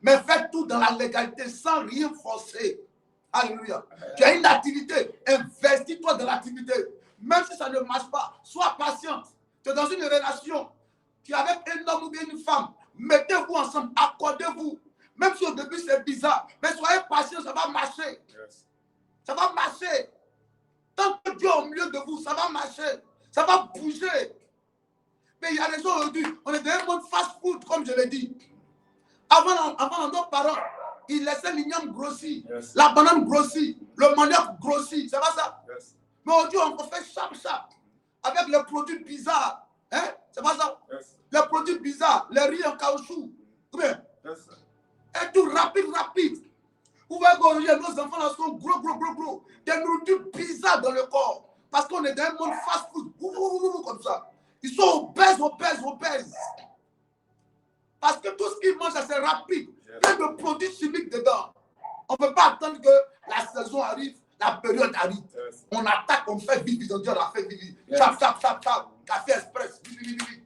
Mais fais tout dans la légalité, sans rien forcer. Alléluia. Tu as une activité, investis-toi dans l'activité. Même si ça ne marche pas, sois patiente. Tu es dans une relation. Tu es avec un homme ou bien une femme. Mettez-vous ensemble, accordez-vous. Même si au début c'est bizarre, mais soyez patient, ça va marcher. Yes. Ça va marcher. Tant que Dieu est au milieu de vous, ça va marcher. Ça va bouger. Mais il y a des gens aujourd'hui, on est dans un monde fast-food, comme je l'ai dit. Avant nos parents, ils laissaient l'igname grossir, Yes. la banane grossir, le manioc grossir. C'est pas ça? Yes. Mais aujourd'hui, on fait chap-chap avec les produits bizarres. Hein? C'est pas ça? Yes. Les produits bizarres, les riz en caoutchouc. Combien? Yes. Et tout rapide. Vous voyez qu'aujourd'hui, nos enfants là sont gros. Des nourritures bizarres dans le corps. Parce qu'on est dans un monde fast-food. Comme ça. Ils sont obèses. Parce que tout ce qu'ils mangent, c'est rapide. Yes. Plein de produits chimiques dedans. On ne peut pas attendre que la saison arrive, la période arrive. Yes. On attaque, on fait vite. On dit on a fait vite. Yes. Chap. Café express. Vite.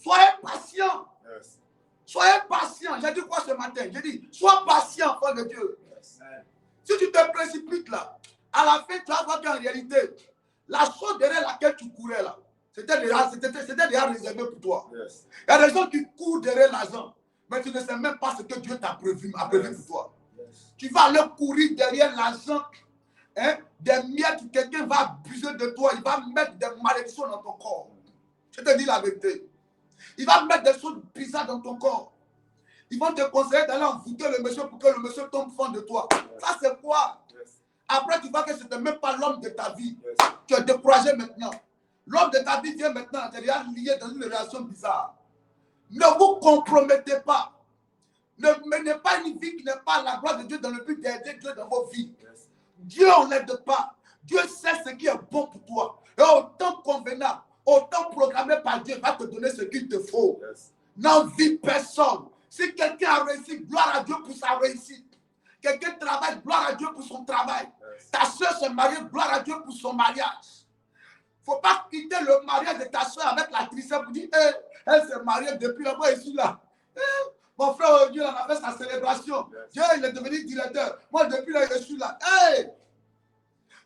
Soyez patient. Yes. Soyez patient. J'ai dit quoi ce matin? J'ai dit, sois patient, enfant de Dieu. Yes. Si tu te précipites là, à la fin, tu vas voir qu'en réalité, la chose derrière laquelle tu courais là, c'était déjà réservé pour toi. Yes. Il y a des gens qui courent derrière l'argent, mais tu ne sais même pas ce que Dieu t'a prévu pour toi. Yes. Tu vas aller courir derrière l'argent, hein, des miettes, quelqu'un va abuser de toi, il va mettre des malédictions dans ton corps. Je te dis la vérité. Il va mettre des choses bizarres dans ton corps. Ils vont te conseiller d'aller envoûter le monsieur pour que le monsieur tombe fond de toi. Ça, c'est quoi? Yes. Après, tu vois que ce n'était même pas l'homme de ta vie. Yes. Tu es découragé maintenant. L'homme de ta vie vient maintenant, tu es déjà lié dans une relation bizarre. Ne vous compromettez pas. Ne menez pas une vie qui n'est pas la gloire de Dieu dans le but d'aider Dieu dans vos vies. Yes. Dieu, on n'aide pas. Dieu sait ce qui est bon pour toi. Et autant convenable, autant programmé par Dieu, va te donner ce qu'il te faut. Yes. N'envie personne. Si quelqu'un a réussi, gloire à Dieu pour sa réussite. Quelqu'un travaille, gloire à Dieu pour son travail. Ta soeur s'est mariée, gloire à Dieu pour son mariage. Il ne faut pas quitter le mariage de ta soeur avec la tristesse pour dire, hey, elle s'est mariée depuis là, moi je suis là. Mon frère, Dieu en a fait sa célébration. Dieu, il est devenu directeur. Moi, depuis là, je suis là. Hey!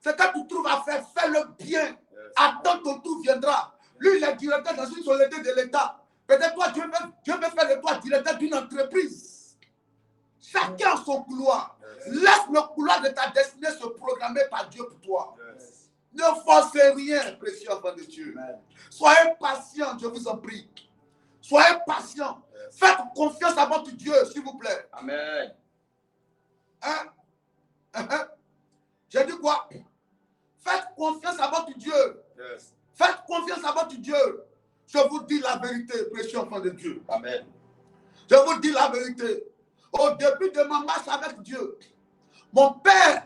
C'est quand tu trouves à faire, fais le bien. Attends, ton tour viendra. Lui, il est directeur dans une société de l'État. Peut-être toi, Dieu veut faire de toi directeur d'une entreprise. Chacun a son couloir. Laisse le couloir de ta destinée se programmer par Dieu pour toi. Ne forcez rien, précieux enfant de Dieu. Soyez patient, je vous en prie. Soyez patient. Faites confiance à votre Dieu, s'il vous plaît. Amen. J'ai dit quoi? Faites confiance à votre Dieu. Faites confiance à votre Dieu. Je vous dis la vérité, précieux enfant de Dieu. Amen. Je vous dis la vérité. Au début de ma marche avec Dieu, mon père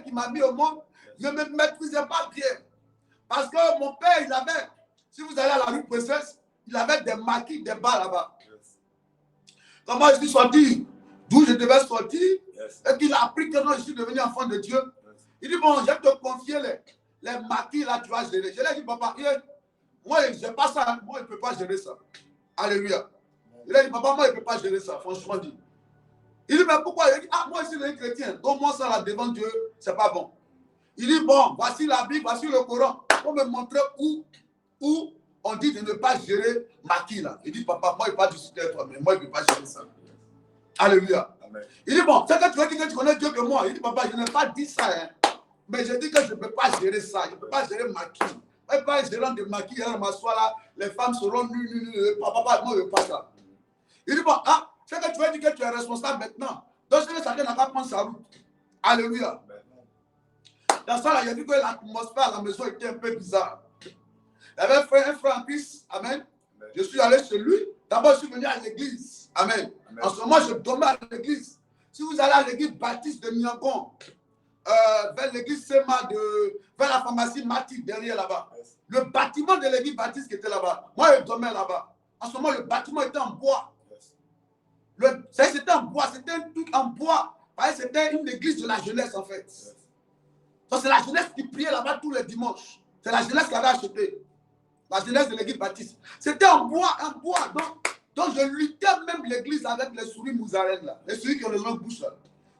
qui m'a mis au monde ne me maîtrisait pas bien. Parce que mon père, il avait, si vous allez à la rue Princesse, il avait des maquis, des bas là-bas. Comment je suis sorti, d'où je devais sortir, et qu'il a appris que non, je suis devenu enfant de Dieu. Il dit, bon, je vais te confier les maquis là, tu vas gérer. Je lui ai dit, papa, moi, je n'ai pas ça, hein. Moi, je ne peux pas gérer ça. Alléluia. Il a dit, papa, moi, je ne peux pas gérer ça, franchement dit. Il dit, mais pourquoi? Il dit, ah, moi, je suis un chrétien. Donc, moi, ça là devant Dieu, ce n'est pas bon. Il dit, bon, voici la Bible, voici le Coran. Pour me montrer où on dit de ne pas gérer maquis là. Il dit, papa, moi, je ne vais pas discuter avec toi, mais moi, je ne peux pas gérer ça. Alléluia. Amen. Il dit, bon, c'est que tu veux dire que tu connais Dieu que moi. Il dit, papa, je n'ai pas dit ça, hein. Mais je dis que je ne peux pas gérer ça. Je ne peux pas gérer maquis. Je ne peux pas gérer des maquis. Alors, m'assois là, les femmes seront nues. Papa, moi, je ne veux pas ça. Il dit, bon, ah, c'est que tu veux dire que tu es responsable maintenant. Donc, c'est que chacun n'a pas prendre sa route. Alléluia. Dans ça, là, il a vu que l'atmosphère à la maison était un peu bizarre. Il y avait un frère en Christ. Amen. Je suis allé chez lui. D'abord, je suis venu à l'église. Amen. En ce moment, je dormais à l'église. Si vous allez à l'église baptiste de Niagon, vers l'église Sema, vers la pharmacie Mati, derrière là-bas. Le bâtiment de l'église baptiste qui était là-bas. Moi, je dormais là-bas. En ce moment, le bâtiment était en bois. C'était en bois. C'était un truc en bois. C'était une église de la jeunesse, en fait. C'est la jeunesse qui priait là-bas tous les dimanches. C'est la jeunesse qui avait acheté. La jeunesse de l'église baptiste. C'était en bois, Donc, je luttais même l'église avec les souris mousarelles là. Les souris qui ont les longues bouches là.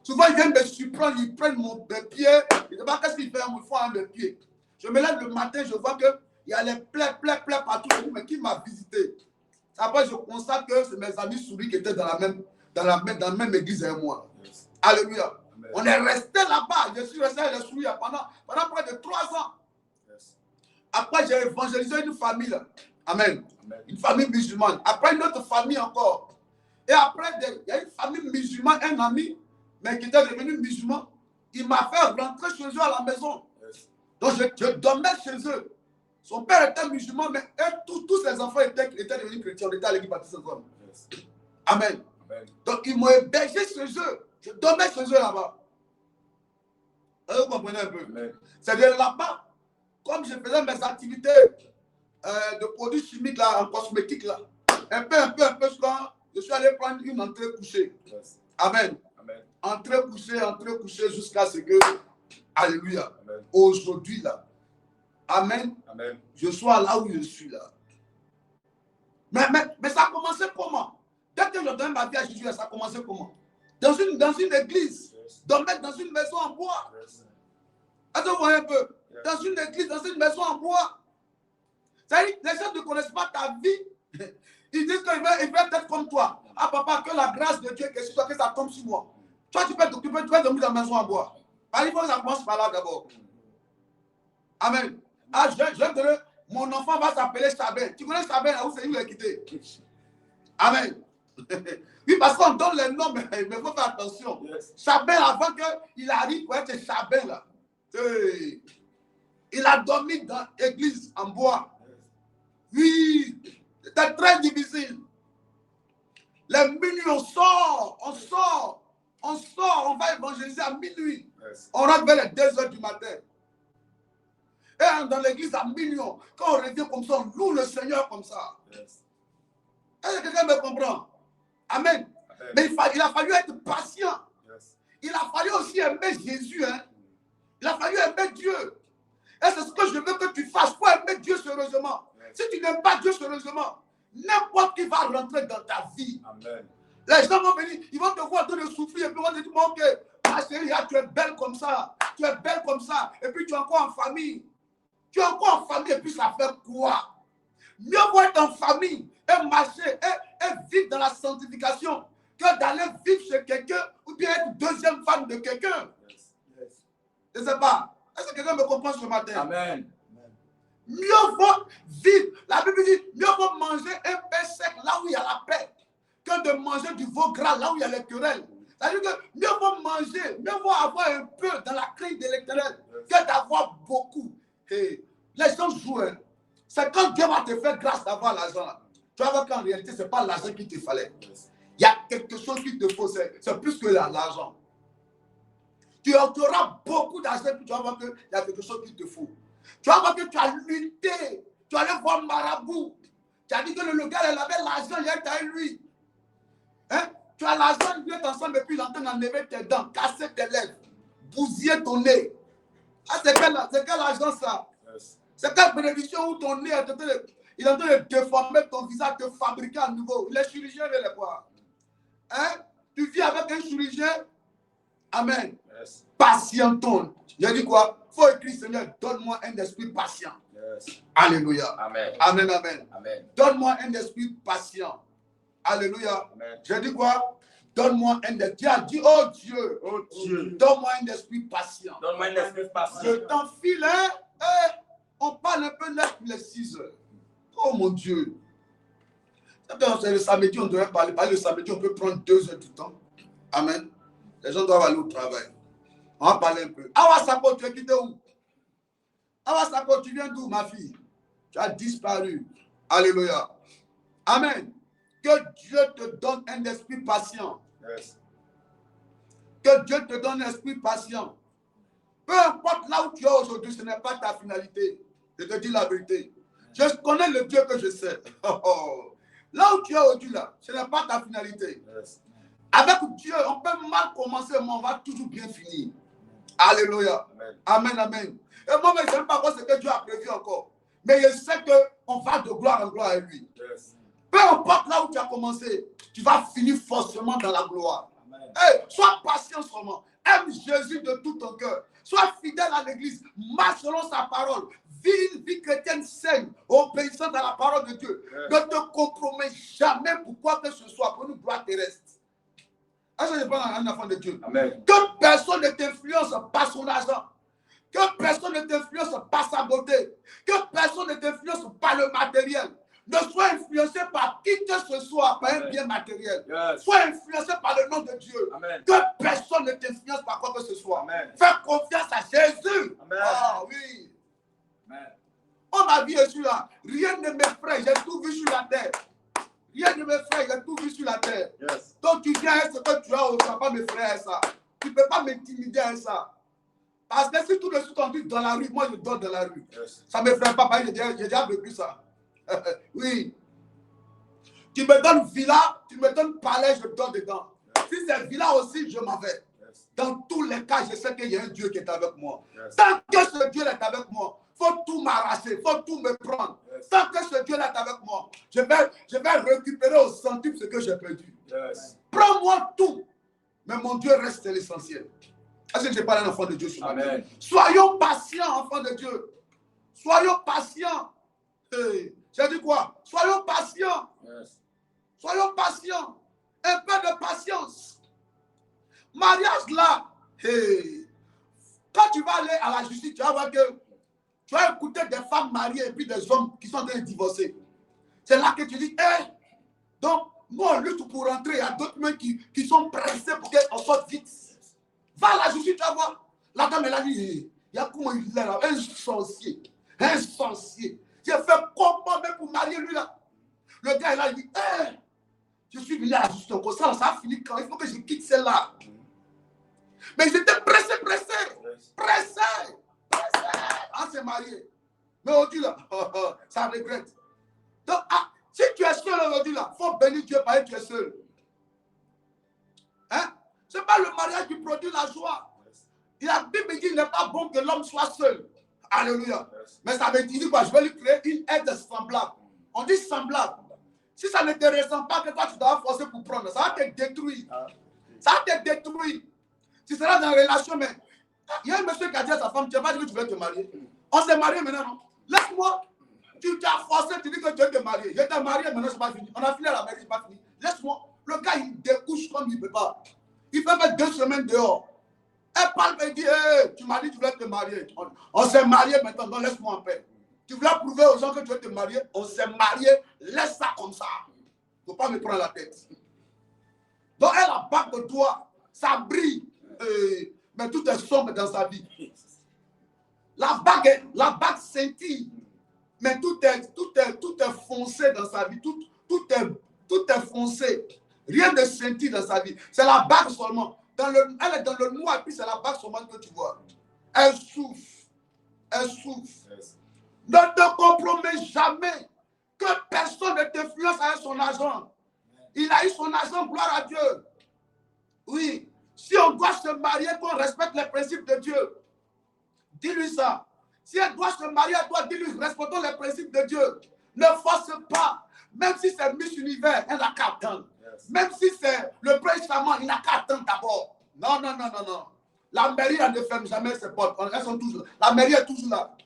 Souvent, ils viennent me surprendre, ils prennent mes pieds. Je ne sais pas qu'est-ce qu'ils font, ils font un mes pieds. Je me lève le matin, je vois qu'il y a les plaies partout. Je dis, mais qui m'a visité? Après, je constate que c'est mes amis souris qui étaient dans la même église avec moi. Alléluia. Amen. On est resté là-bas. Je suis resté avec les souris pendant près de 3 ans. Après, j'ai évangélisé une famille. Là. Amen. Une famille musulmane. Après, une autre famille encore. Et après, il y a une famille musulmane, un ami, mais qui était devenu musulman. Il m'a fait rentrer chez eux à la maison. Donc, je dormais chez eux. Son père était musulman, mais tous ses enfants étaient devenus chrétiens. On était à l'église baptiste ensemble. Amen. Donc, ils m'ont hébergé chez eux. Je dormais chez eux là-bas. Vous comprenez un peu? C'est de là-bas, comme je faisais mes activités de produits chimiques là, en cosmétique là, un peu, quand je suis allé prendre une entrée couchée. Amen. Entrée couchée jusqu'à ce que, alléluia, aujourd'hui là, amen, je sois là où je suis là. Mais ça a commencé comment? Dès que je donne ma vie à Jésus, ça a commencé comment? Dans une église, dormir dans une maison en bois. Est-ce que vous voyez un peu? Dans une église, dans une maison en bois. C'est-à-dire que les gens ne connaissent pas ta vie. Ils disent qu'ils veulent être comme toi. Ah papa, que la grâce de Dieu, que sur toi, que ça tombe sur moi. Toi, tu peux t'occuper, tu vas dormir dans la maison en bois. Il faut que ça commence par là d'abord. Amen. Ah, je vais te dire, mon enfant va s'appeler Chabin. Tu connais Chabin, là où c'est où il est quitté? Amen. Oui, parce qu'on donne les noms, mais il faut faire attention. Chabin, avant qu'il arrive pour être Chabin, là. Il a dormi dans l'église en bois. Oui, c'était très difficile. Les minuit, on sort, on va évangéliser à minuit. On rentre vers les 2 h du matin. Et dans l'église à minuit, quand on revient comme ça, on loue le Seigneur comme ça. Est-ce que quelqu'un me comprend? Amen. Mais il a fallu être patient. il a fallu aussi aimer Jésus. Hein? Il a fallu aimer Dieu. Et c'est ce que je veux que tu fasses. Il faut aimer Dieu sérieusement. Si tu n'aimes pas Dieu sérieusement, n'importe qui va rentrer dans ta vie. Amen. Les gens vont venir, ils vont te voir en train de souffrir et puis ils vont te dire, ok, ma chérie, tu es belle comme ça. Tu es belle comme ça. Et puis tu es encore en famille. Tu es encore en famille et puis ça fait quoi? Mieux vaut être en famille et marcher et vivre dans la sanctification que d'aller vivre chez quelqu'un ou bien être deuxième femme de quelqu'un. Je ne sais pas. Est-ce que quelqu'un me comprend ce matin? Amen. Mieux vaut vivre. La Bible dit, mieux vaut manger un pain sec là où il y a la paix que de manger du veau gras là où il y a les querelles. C'est-à-dire que mieux vaut manger, mieux vaut avoir un peu dans la crainte de l'éternel que d'avoir beaucoup. Et les gens jouent. Hein. C'est quand Dieu va te faire grâce d'avoir l'argent. Tu vas voir qu'en réalité, ce n'est pas l'argent qu'il te fallait. Il y a quelque chose qu'il te faut, c'est plus que l'argent. Tu auras beaucoup d'argent, puis tu vas voir qu'il y a quelque chose qu'il te faut. Tu vas voir que tu as lutté. Tu allais voir Marabout. Tu as dit que le gars, il avait l'argent, il était avec lui. Hein? Tu as l'argent, il est ensemble, et puis il est en train d'enlever tes dents, casser tes lèvres, bousiller ton nez. Ah, c'est quel argent ça? C'est quelle bénédiction où ton nez il est en train de déformer ton visage, de fabriquer à nouveau. Les chirurgiens, ils les quoi? Hein? Tu vis avec un chirurgien? Amen. Yes. Patientons. J'ai dit quoi? Il faut écrire, Seigneur, donne-moi un esprit patient. Yes. Alléluia. Amen. Amen, amen. Amen. Donne-moi un esprit patient. Alléluia. J'ai dit quoi? Donne-moi un esprit. Tu as dit, oh Dieu, donne-moi un esprit patient. Donne-moi un esprit patient. Je t'enfile, hein? On parle un peu là pour les 6 heures. Oh mon Dieu. C'est le samedi, on devrait parler. Le samedi, on peut prendre 2 heures du temps. Amen. Les gens doivent aller au travail. On va parler un peu. Awa Sako, tu es quitté où? Awa Sako, tu viens d'où, ma fille? Tu as disparu. Alléluia. Amen. Que Dieu te donne un esprit patient. Yes. Que Dieu te donne un esprit patient. Peu importe là où tu es aujourd'hui, ce n'est pas ta finalité. Je te dis la vérité. Je connais le Dieu que je sais. Là où tu es aujourd'hui, là, ce n'est pas ta finalité. Yes. Avec Dieu, on peut mal commencer, mais on va toujours bien finir. Alléluia. Amen, amen. Amen. Et moi, je ne sais pas ce que Dieu a prévu encore. Mais je sais qu'on va de gloire en gloire à lui. Yes. Peu importe là où tu as commencé, tu vas finir forcément dans la gloire. Hey, sois patient seulement. Aime Jésus de tout ton cœur. Sois fidèle à l'église. Marche selon sa parole. Vis une vie chrétienne saine, obéissante à la parole de Dieu. Yes. Ne te compromets jamais pour quoi que ce soit pour une gloire terrestre. Est-ce que je parle à un enfant de Dieu? Amen. Que personne ne t'influence par son argent. Que personne ne t'influence par sa beauté. Que personne ne t'influence par le matériel. Ne sois influencé par qui que ce soit, par un bien matériel. Yes. Sois influencé par le nom de Dieu. Amen. Que personne ne t'influence par quoi que ce soit. Amen. Fais confiance à Jésus. Amen. Ah oui. Amen. Oh ma vie est sur là. Rien ne m'effraie. J'ai tout vu sur la terre. Rien ne m'effraie. J'ai tout vu sur la terre. Yes. Donc tu viens à ce que tu as, tu ne vas pas m'effrayer à ça. Tu ne peux pas m'intimider à ça. Parce que si tout de suite on dit dans la rue, moi je dors dans la rue. Yes. Ça ne m'effraie pas. J'ai déjà vécu ça. Oui. Tu me donnes villa, tu me donnes palais, je dors dedans. Yes. Si c'est villa aussi, je m'en vais. Yes. Dans tous les cas, je sais qu'il y a un Dieu qui est avec moi. Yes. Tant que ce Dieu est avec moi, il faut tout m'arracher, il faut tout me prendre. Yes. Tant que ce Dieu est avec moi, je vais récupérer au centime ce que j'ai perdu. Yes. Prends-moi tout, mais mon Dieu reste l'essentiel. Est-ce que je parle à un enfant de Dieu ce matin? Soyons patients, enfants de Dieu. Soyons patients. Hey. J'ai dit quoi? Soyons patients. Yes. Soyons patients. Un peu de patience. Mariage là. Hey. Quand tu vas aller à la justice, tu vas voir que tu vas écouter des femmes mariées et puis des hommes qui sont en train de divorcer. C'est là que tu dis, hey. Donc, nous on lutte pour rentrer. Il y a d'autres mains qui sont pressés pour qu'on sorte vite. Va à la justice, tu vas voir. La dame, elle a dit, il y a comment il est là, un sorcier. Un sorcier. J'ai fait comment même pour marier lui là. Le gars, il a dit, hey, je suis venu à la justice. Ça a fini quand il faut que je quitte celle-là. Mais j'étais pressé. On s'est marié. Mais aujourd'hui là, ça regrette. Donc, si tu es seul aujourd'hui là, il faut bénir Dieu parce que tu es seul. Hein? Ce n'est pas le mariage qui produit la joie. Et la Bible dit qu'il n'est pas bon que l'homme soit seul. Alléluia. Mais ça veut dire quoi? Je vais lui créer une aide semblable. On dit semblable. Si ça ne te ressemble pas, que toi tu dois forcer pour prendre, ça va te détruire. Ça va te détruire. Tu seras dans une relation, mais il y a un monsieur qui a dit à sa femme, tu n'as pas dit que tu voulais te marier. On s'est marié maintenant, non? Laisse-moi. Tu t'as forcé, tu dis que tu veux te marier. Je t'ai marié, maintenant c'est pas fini. On a fini à la mairie, c'est pas fini. Laisse-moi. Le gars, il découche comme il ne peut pas. Il fait faire 2 semaines dehors. Elle parle et dit, hey, tu m'as dit que tu voulais te marier. On s'est marié maintenant, donc laisse-moi en paix. Tu voulais prouver aux gens que tu veux te marier. On s'est marié, laisse ça comme ça. Il ne faut pas me prendre la tête. Donc elle a bague de doigt, ça brille. Mais tout est sombre dans sa vie. La bague scintille. Mais tout est foncé dans sa vie. Tout est foncé. Rien de scintille dans sa vie. C'est la bague seulement. Elle est dans le noir et puis c'est la bague seulement que tu vois. Elle souffre. Elle souffre. Ne te compromets jamais que personne ne t'influence avec son argent. Il a eu son argent, gloire à Dieu. Oui. Si on doit se marier, qu'on respecte les principes de Dieu. Dis-lui ça. Si elle doit se marier à toi, dis-lui, respectons les principes de Dieu. Ne force pas. Même si c'est Miss Univers, elle n'a qu'à attendre. Même si c'est le prince charmant, il n'a qu'à attendre d'abord. Non, non, non, non, non. La mairie, elle ne ferme jamais ses portes. Elles sont toujours là. La mairie est toujours là.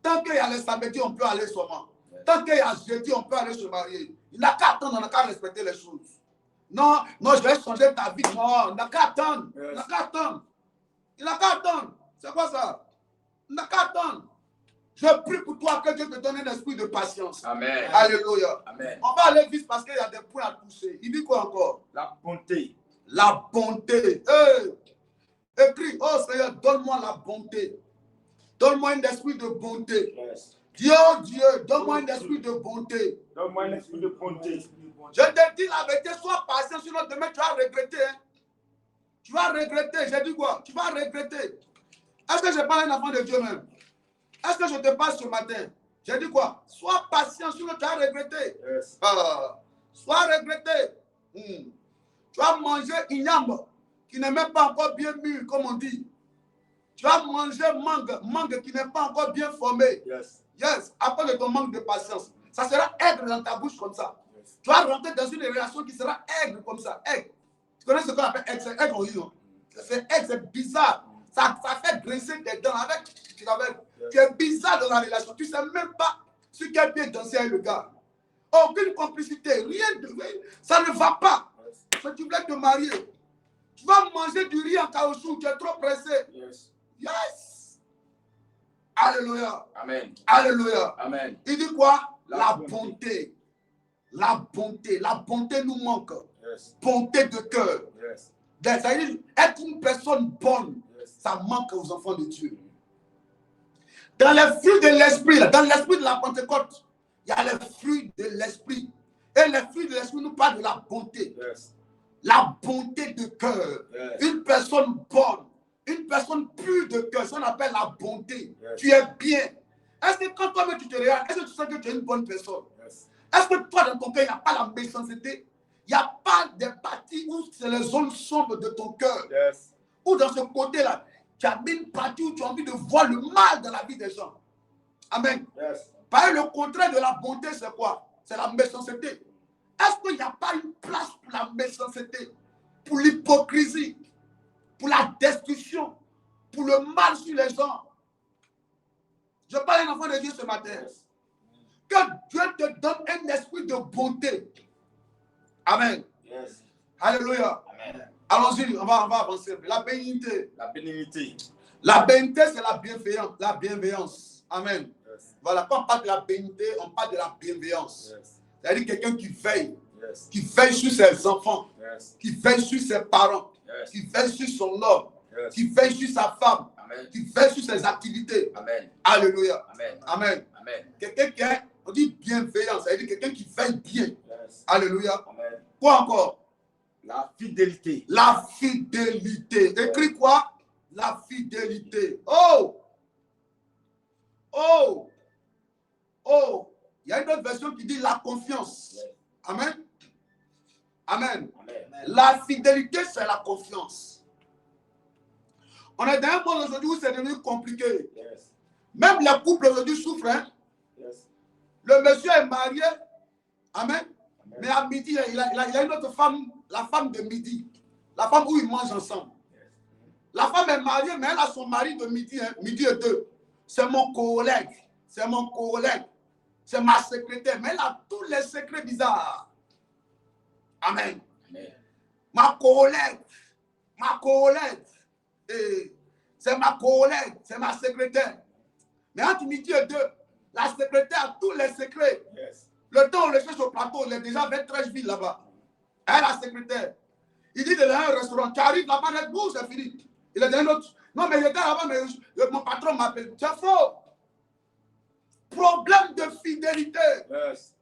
Tant qu'il y a les samedis, on peut aller seulement. Tant qu'il y a jeudi, on peut aller se marier. Il n'a qu'à attendre, on n'a qu'à respecter les choses. Non, non, je vais changer ta vie. Non, il n'a qu'à attendre. Il n'a qu'à attendre. Il n'a qu'à attendre. C'est quoi ça? Il n'a qu'à attendre. Je prie pour toi que Dieu te donne un esprit de patience. Amen. Alléluia. Amen. On va aller vite parce qu'il y a des points à toucher. Il dit quoi encore? La bonté. La bonté. Hey. Écris, oh Seigneur, donne-moi la bonté. Donne-moi un esprit de bonté. Yes. Dieu, Dieu, donne-moi un esprit de bonté. Donne-moi un esprit de bonté. Je te dis la vérité, sois patient, sinon demain tu vas regretter. Hein. Tu vas regretter. J'ai dit quoi? Tu vas regretter. Est-ce que je parle à un enfant de Dieu même? Est-ce que je te parle ce matin? J'ai dit quoi? Sois patient, sinon tu vas regretter. Yes. Sois regretté. Tu vas manger igname qui n'est même pas encore bien mûr, comme on dit. Tu vas manger mangue qui n'est pas encore bien formé. Yes. Yes, à cause de ton manque de patience. Ça sera aigre dans ta bouche comme ça. Yes. Tu vas rentrer dans une relation qui sera aigre comme ça. Aigre. Tu connais ce qu'on appelle aigre? C'est aigre, oui, non? C'est aigre, c'est bizarre. Ça fait grincer tes dents avec. Tu es bizarre dans la relation. Tu ne sais même pas sur quel pied danser avec le gars. Aucune complicité, rien de. Ça ne va pas. Si tu voulais te marier, tu vas manger du riz en caoutchouc, tu es trop pressé. Yes. Yes. Alléluia. Amen. Alléluia. Amen. Il dit quoi? La bonté. La bonté. La bonté nous manque. Yes. Bonté de cœur. Yes. C'est-à-dire, être une personne bonne, ça manque aux enfants de Dieu. Dans les fruits de l'esprit, dans l'esprit de la Pentecôte, il y a les fruits de l'esprit. Et les fruits de l'esprit nous parlent de la bonté. Yes. La bonté de cœur. Yes. Une personne bonne. Une personne pure de cœur. Ça on appelle la bonté. Yes. Tu es bien. Est-ce que quand toi-même tu te regardes, est-ce que tu sens que tu es une bonne personne? Yes. Est-ce que toi dans ton cœur, il n'y a pas la méchanceté? Il n'y a pas des parties où c'est les zones sombres de ton cœur. Yes. Ou dans ce côté-là, tu as une partie où tu as envie de voir le mal dans la vie des gens. Amen. Yes. Par le contraire de la bonté, c'est quoi? C'est la méchanceté. Est-ce qu'il n'y a pas une place pour la méchanceté, pour l'hypocrisie, pour la destruction, pour le mal sur les gens? Je parle à un enfant de Dieu ce matin. Que Dieu te donne un esprit de bonté. Amen. Yes. Alléluia. Amen. Allons-y, on va avancer. La bénignité. La bénignité. La bénignité, c'est la bienveillance. La bienveillance. Amen. Yes. Voilà, quand on parle de la bénignité, on parle de la bienveillance. Yes. C'est-à-dire quelqu'un qui veille. Yes. Qui veille sur ses enfants. Yes. Qui veille sur ses parents. Yes. Qui veille sur son homme. Yes. Qui veille sur sa femme. Amen. Qui veille sur ses activités. Amen. Alléluia. Amen. Amen. Amen. Quelqu'un qui est, on dit bienveillance, c'est-à-dire quelqu'un qui veille bien. Yes. Alléluia. Amen. Quoi encore? La fidélité. La fidélité. Écris quoi? La fidélité. Oh! Oh! Oh! Il y a une autre version qui dit la confiance. Yes. Amen. Amen. Amen. La fidélité, c'est la confiance. On est dans un monde aujourd'hui où c'est devenu compliqué. Yes. Même les couples aujourd'hui souffrent. Hein? Yes. Le monsieur est marié. Amen. Mais à midi, il a une autre femme, la femme de midi. La femme où ils mangent ensemble. La femme est mariée, mais elle a son mari de midi, hein, midi et 2. C'est mon collègue. C'est mon collègue. C'est ma secrétaire. Mais elle a tous les secrets bizarres. Amen. Amen. Ma collègue. Ma collègue. C'est ma collègue. C'est ma secrétaire. Mais entre midi et 2, la secrétaire a tous les secrets. Yes. Le temps où on le cherche au plateau, il est déjà 23 villes là-bas. Elle, la secrétaire. Il dit de là un restaurant. Tu arrives là-bas, net bout, c'est fini. Il est dans un autre. Non, mais il était là-bas, mais mon patron m'appelle. C'est faux. Problème de fidélité. Yes.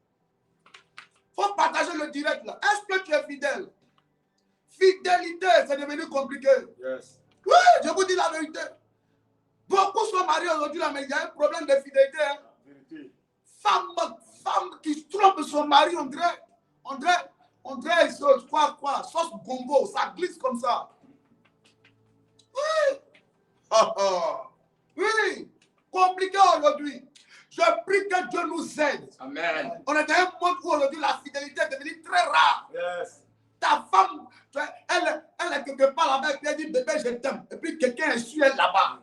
Il faut partager le direct là. Est-ce que tu es fidèle? Fidélité, c'est devenu compliqué. Yes. Oui, je vous dis la vérité. Beaucoup sont mariés aujourd'hui là, mais il y a un problème de fidélité. Hein. Vérité. Femme qui trompe son mari, on dirait, quoi, sauce gombo, ça glisse comme ça. Oui. Oui. Compliqué aujourd'hui. Je prie que Dieu nous aide. Amen. On est dans un monde où aujourd'hui la fidélité est devenue très rare. Yes. Ta femme, elle est quelque part là-bas et puis elle dit bébé, je t'aime. Et puis quelqu'un est sur elle là-bas.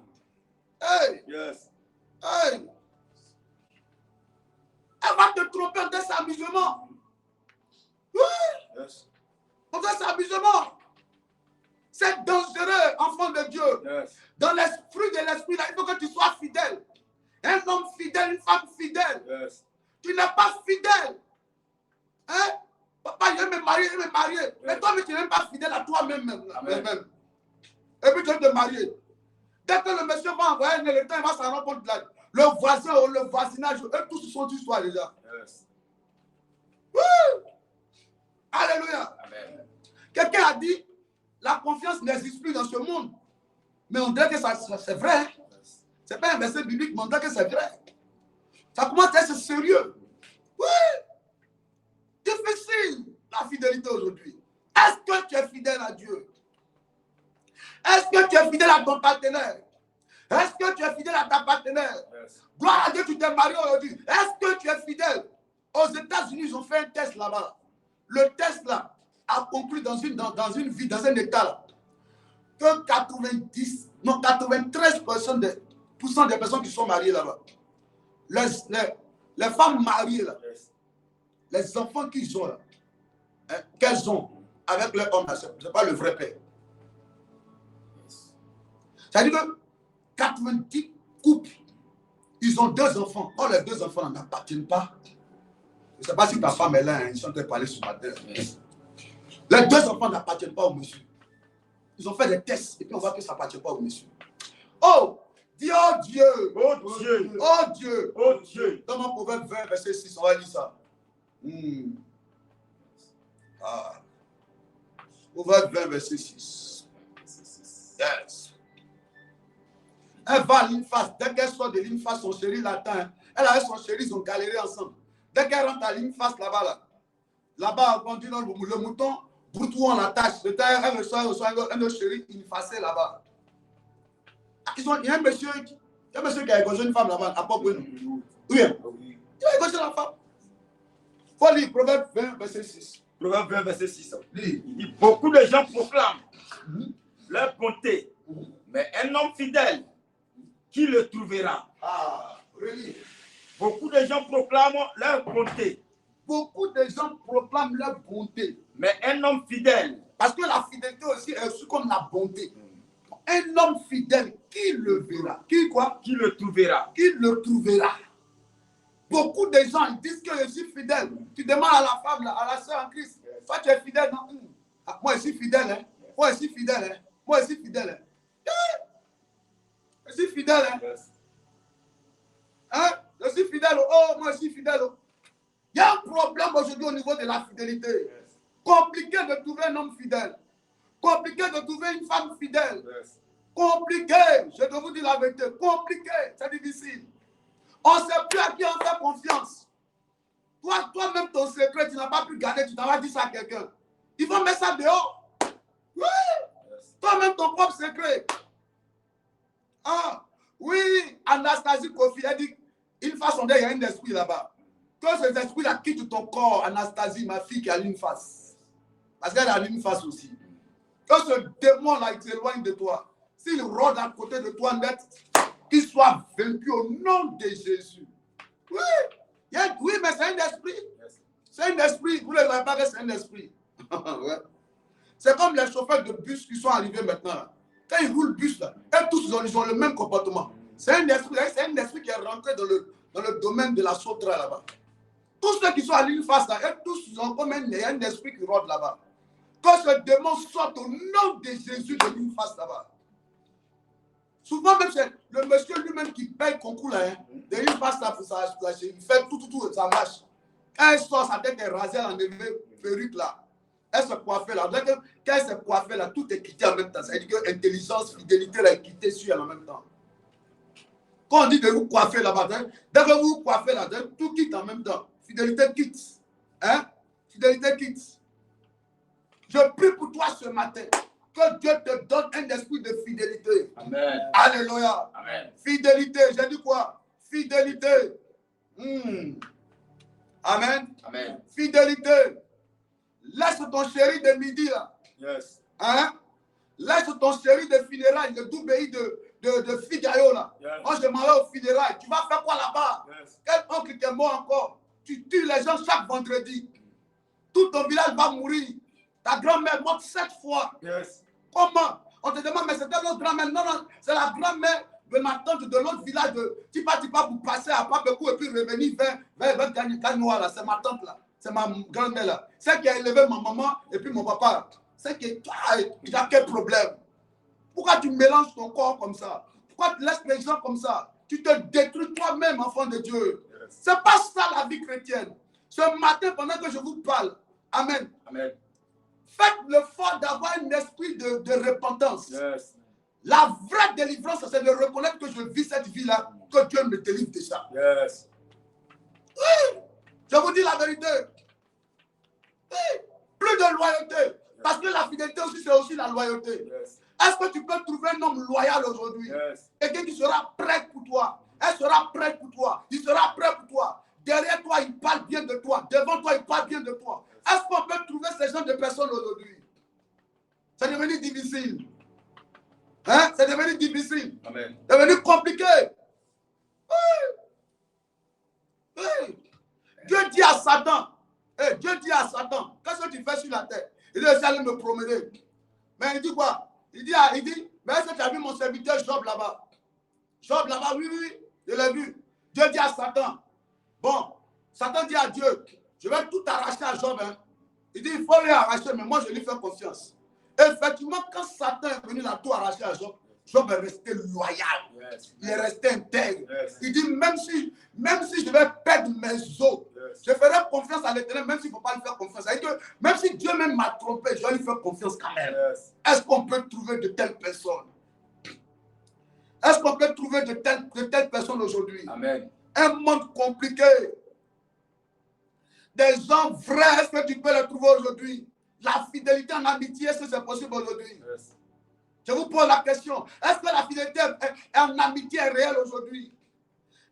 Hey. Yes. Hey. Elle va te tromper en disant c'est amusement. Oui. Yes. On dit c'est amusement. C'est dangereux, enfant de Dieu. Yes. Dans l'esprit de l'esprit, là, il faut que tu sois fidèle. Un homme fidèle, une femme fidèle. Yes. Tu n'es pas fidèle. Hein? Papa, je vais me marier, Yes. Mais toi, tu n'es même pas fidèle à toi-même. Et puis tu veux te marier. Dès que le monsieur va envoyer un électeur, il va s'en rendre compte là. Le voisin ou le voisinage, eux tous sont du soir déjà. Yes. Woo! Alléluia. Amen. Quelqu'un a dit, la confiance n'existe plus dans ce monde. Mais on dirait que c'est vrai. Hein? Yes. Ce n'est pas un verset biblique, mais on dirait que c'est vrai. Ça commence à être sérieux. Oui. Difficile, la fidélité aujourd'hui. Est-ce que tu es fidèle à Dieu? Est-ce que tu es fidèle à ton partenaire? Est-ce que tu es fidèle à ta partenaire? Yes. Gloire à Dieu, tu t'es marié aujourd'hui. Est-ce que tu es fidèle? Aux États-Unis, ils ont fait un test là-bas. Le test là a conclu dans une vie, dans un état là, que 93% des personnes qui sont mariées là-bas, les femmes mariées là, Yes. les enfants qu'ils ont là, hein, qu'elles ont avec leur homme là, ce n'est pas le vrai père. Yes. C'est-à-dire que 90 couples, ils ont 2 enfants. Or, les 2 enfants n'appartiennent pas. Je ne sais pas si ta femme est là, hein, ils sont en train de parler ce matin. Yes. Les 2 enfants n'appartiennent pas au monsieur. Ils ont fait des tests et puis on voit que ça n'appartient pas au monsieur. Oh, dis oh Dieu. Oh Dieu. Oh Dieu. Oh Dieu. Dans mon Proverbe 20, verset 6, on va lire ça. Ah. Proverbe 20, verset 6. Yes. Elle va à ligne face. Dès qu'elle sort de ligne face, son chéri l'attend. Elle avec son chéri, ils ont galéré ensemble. Dès qu'elle rentre à ligne face là-bas, là-bas, on dit non, le mouton, broutou on l'attache. Le temps, elle reçoit un autre chéri, il fassait là-bas. Il y a un monsieur qui a égorgé une femme là-bas, à Port-Bruno. Oui. Il a égorgé la femme. Il faut lire Proverbe 20, verset 6. Proverbe 20, verset 6. Lis. Il dit, beaucoup de gens proclament leur bonté, mais un homme fidèle, qui le trouvera? Ah, relis. Beaucoup de gens proclament leur bonté, Beaucoup de gens proclament leur bonté. mais un homme fidèle, Parce que la fidélité aussi est reçue comme la bonté. Un homme fidèle, qui le verra? Qui quoi? qui le trouvera? Qui le trouvera? Beaucoup de gens ils disent que je suis fidèle. Tu demandes à la femme, à la soeur en Christ, toi tu es fidèle, non? Ah, moi je suis fidèle, hein? Moi je suis fidèle, hein? Moi je suis fidèle, hein? Je suis fidèle, hein? Hein? Je suis fidèle, oh, moi je suis fidèle. Oh. Il y a un problème aujourd'hui au niveau de la fidélité. Compliqué de trouver un homme fidèle. Compliqué de trouver une femme fidèle. Compliqué, je dois vous dire la vérité. Compliqué, c'est difficile. On ne sait plus à qui on fait confiance. Toi-même, ton secret, tu n'as pas pu garder, tu t'en vas dire ça à quelqu'un. Ils vont on met ça dehors. Oui. Toi-même, ton propre secret. Ah, oui, Anastasie Kofi a dit, une face, il y a un esprit là-bas. Que cet esprit-là quitte ton corps, Anastasie, ma fille qui a une face. Parce qu'elle a une face aussi. Que ce démon-là, il s'éloigne de toi. S'il rôde à côté de toi net, qu'il soit vaincu au nom de Jésus. Oui, oui, mais c'est un esprit. C'est un esprit. Vous ne le voyez pas que c'est un esprit. Ouais. C'est comme les chauffeurs de bus qui sont arrivés maintenant. Là. Quand ils roulent le bus, là, et tous ils ont le même comportement. C'est un esprit qui est rentré dans le domaine de la sauterie là-bas. Tous ceux qui sont à l'île face là, et tous ils ont comme un esprit qui rôde là-bas. Quand ce démon sorte au nom de Jésus de l'île face là-bas. Souvent même c'est le monsieur lui-même qui paye concours là, hein, de l'île face là pour ça, il fait tout, ça marche. Quand elle sort, sa tête est rasée, elle a enlevé perruque là. Elle se coiffait là. Quand elle se coiffait là, tout est quitté en même temps. Ça veut dire que intelligence, fidélité là, est quittée sur elle en même temps. Quand on dit de vous coiffer là-bas, dès que vous vous coiffez là, tout quitte en même temps. Fidélité quitte. Hein? Fidélité quitte. Je prie pour toi ce matin. Que Dieu te donne un esprit de fidélité. Amen. Alléluia. Amen. Fidélité. J'ai dit quoi? Fidélité. Amen. Amen. Fidélité. Laisse ton chéri de midi là. Yes. Hein? Laisse ton chéri de funérailles, le double de Figaro là. Yes. Moi je m'en vais au funérailles. Tu vas faire quoi là-bas? Yes. Quel oncle qui est mort encore? Tu tues les gens chaque vendredi. Tout ton village va mourir. Ta grand-mère morte 7 fois. Yes. Comment? On te demande, mais c'était notre grand-mère. Non, non, c'est la grand-mère de ma tante de l'autre village de Tipa pour passer à Papekou et puis revenir vers Gagnoa là. C'est ma tante là. C'est ma grand-mère là. C'est qui a élevé ma maman et puis mon papa. C'est qui a quel problème? Pourquoi tu mélanges ton corps comme ça? Pourquoi tu laisses les gens comme ça? Tu te détruis toi-même, enfant de Dieu. Yes. C'est pas ça la vie chrétienne. Ce matin, pendant que je vous parle, amen. Amen. Faites l'effort d'avoir un esprit de repentance. Yes. La vraie délivrance, c'est de reconnaître que je vis cette vie-là, que Dieu me délivre de ça. Yes. Oui, je vous dis la vérité. Oui, plus de loyauté. Parce que la fidélité aussi, c'est aussi la loyauté. Yes. Est-ce que tu peux trouver un homme loyal aujourd'hui? Yes. Quelqu'un qui sera prêt pour toi. Elle sera prête pour toi. Il sera prêt pour toi. Derrière toi, il parle bien de toi. Devant toi, il parle bien de toi. Est-ce qu'on peut trouver ces genre de personnes aujourd'hui? C'est devenu difficile. Hein? C'est devenu difficile. Amen. C'est devenu compliqué. Oui. Oui. Dieu dit à Satan, Dieu dit à Satan, qu'est-ce que tu fais sur la terre? Il dit, j'allais me promener. Mais il dit quoi? Il dit, mais est-ce que tu as vu mon serviteur Job là-bas? Job là-bas, oui, oui, je l'ai vu. Dieu dit à Satan, bon, Satan dit à Dieu, je vais tout arracher à Job. Hein. Il dit, il faut lui arracher, mais moi je lui fais confiance. Effectivement, quand Satan est venu là tout arracher à Job, Job est resté loyal. Yes. Il est resté intègre. Yes. Il dit, même si je vais perdre mes os, Yes. je ferai confiance à l'Éternel, même s'il ne faut pas lui faire confiance. C'est-à-dire que même si Dieu même m'a trompé, je vais lui faire confiance quand même. Yes. Est-ce qu'on peut trouver de telles personnes? Est-ce qu'on peut trouver de telles personnes aujourd'hui? Amen. Un monde compliqué. Des gens vrais, est-ce que tu peux les trouver aujourd'hui? La fidélité en amitié, est-ce que c'est possible aujourd'hui? Yes. Je vous pose la question. Est-ce que la fidélité en amitié est réelle aujourd'hui?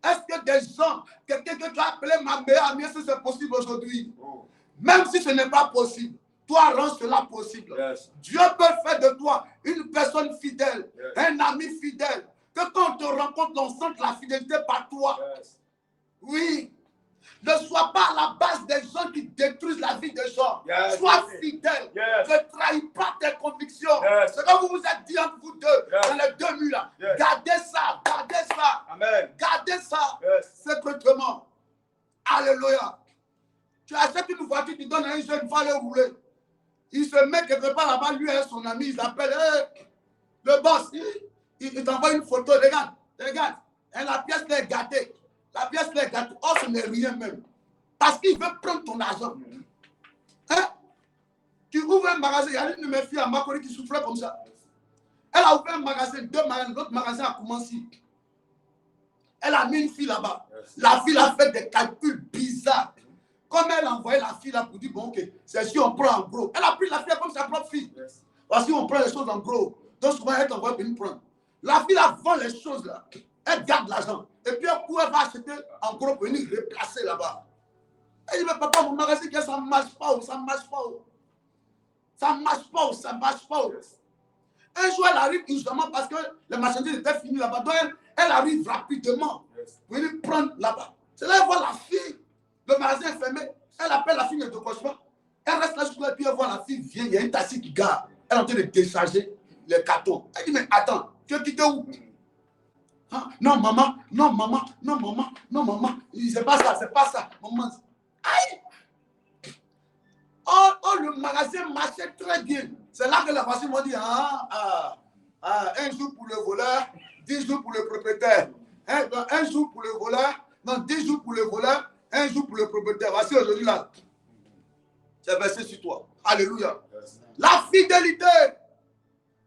Est-ce que des gens, quelqu'un que tu as appelé ma meilleure amie, est-ce que c'est possible aujourd'hui? Oh. Même si ce n'est pas possible, toi rends cela possible. Yes. Dieu peut faire de toi une personne fidèle, Yes. un ami fidèle. Que quand on te rencontre, on sente la fidélité par toi. Yes. Oui. Ne sois pas à la base des gens qui détruisent la vie des gens. Yes. Sois fidèle. Yes. Ne trahis pas tes convictions. Yes. Ce que vous vous êtes dit entre vous deux, Yes. dans les 2 murs là. Yes. Gardez ça, gardez ça, Amen. gardez ça Yes. secrètement. Alléluia. Tu achètes une voiture, tu donnes à un jeune, va le rouler. Il se met quelque part là-bas, lui et son ami, il s'appelle le boss. Il t'envoie une photo, regarde. Et la pièce là est gâtée. La pièce là est gâtée. Oh, ce n'est rien même. Parce qu'il veut prendre ton argent. Hein? Tu ouvres un magasin, il y a une de mes filles à Makori qui souffrait comme ça. Elle a ouvert un magasin, 2 magasins, l'autre magasin a commencé. Elle a mis une fille là-bas. Yes. La fille a fait des calculs bizarres. Comme elle a envoyé la fille là pour dire, bon, ok, c'est si on prend en gros. Elle a pris la fille comme sa propre fille. Yes. Parce qu'on prend les choses en gros. Donc souvent, elle t'envoie venir prendre. La fille là vend les choses là. Elle garde l'argent. Et puis un coup, elle va acheter en gros pour venir replacer là-bas. Elle dit, mais papa, mon magasin, ça ne marche pas. Ça ne marche pas. Ça ne marche pas. Ça ne marche pas. Un jour, elle arrive justement parce que les marchandises étaient finies là-bas. Donc, elle arrive rapidement pour venir prendre là-bas. C'est là qu'elle voit la fille. Le magasin est fermé. Elle appelle la fille de cochon. Elle reste là jusqu'à là. Puis elle voit la fille vient. Il y a une taxi qui garde. Elle est en train de décharger les cartons. Elle dit, mais attends, tu es quitté où? Hein? Non, maman. Non, maman. Non, maman. Non, maman. C'est pas ça. C'est pas ça. Maman. Aïe! Oh, le magasin marchait très bien. C'est là que la voici m'a dit, un jour pour le voleur, 10 jours pour le propriétaire. Un jour pour le voleur, non, 10 jours pour le voleur, un jour pour le propriétaire. Voici aujourd'hui là. C'est versé sur toi. Alléluia. La fidélité.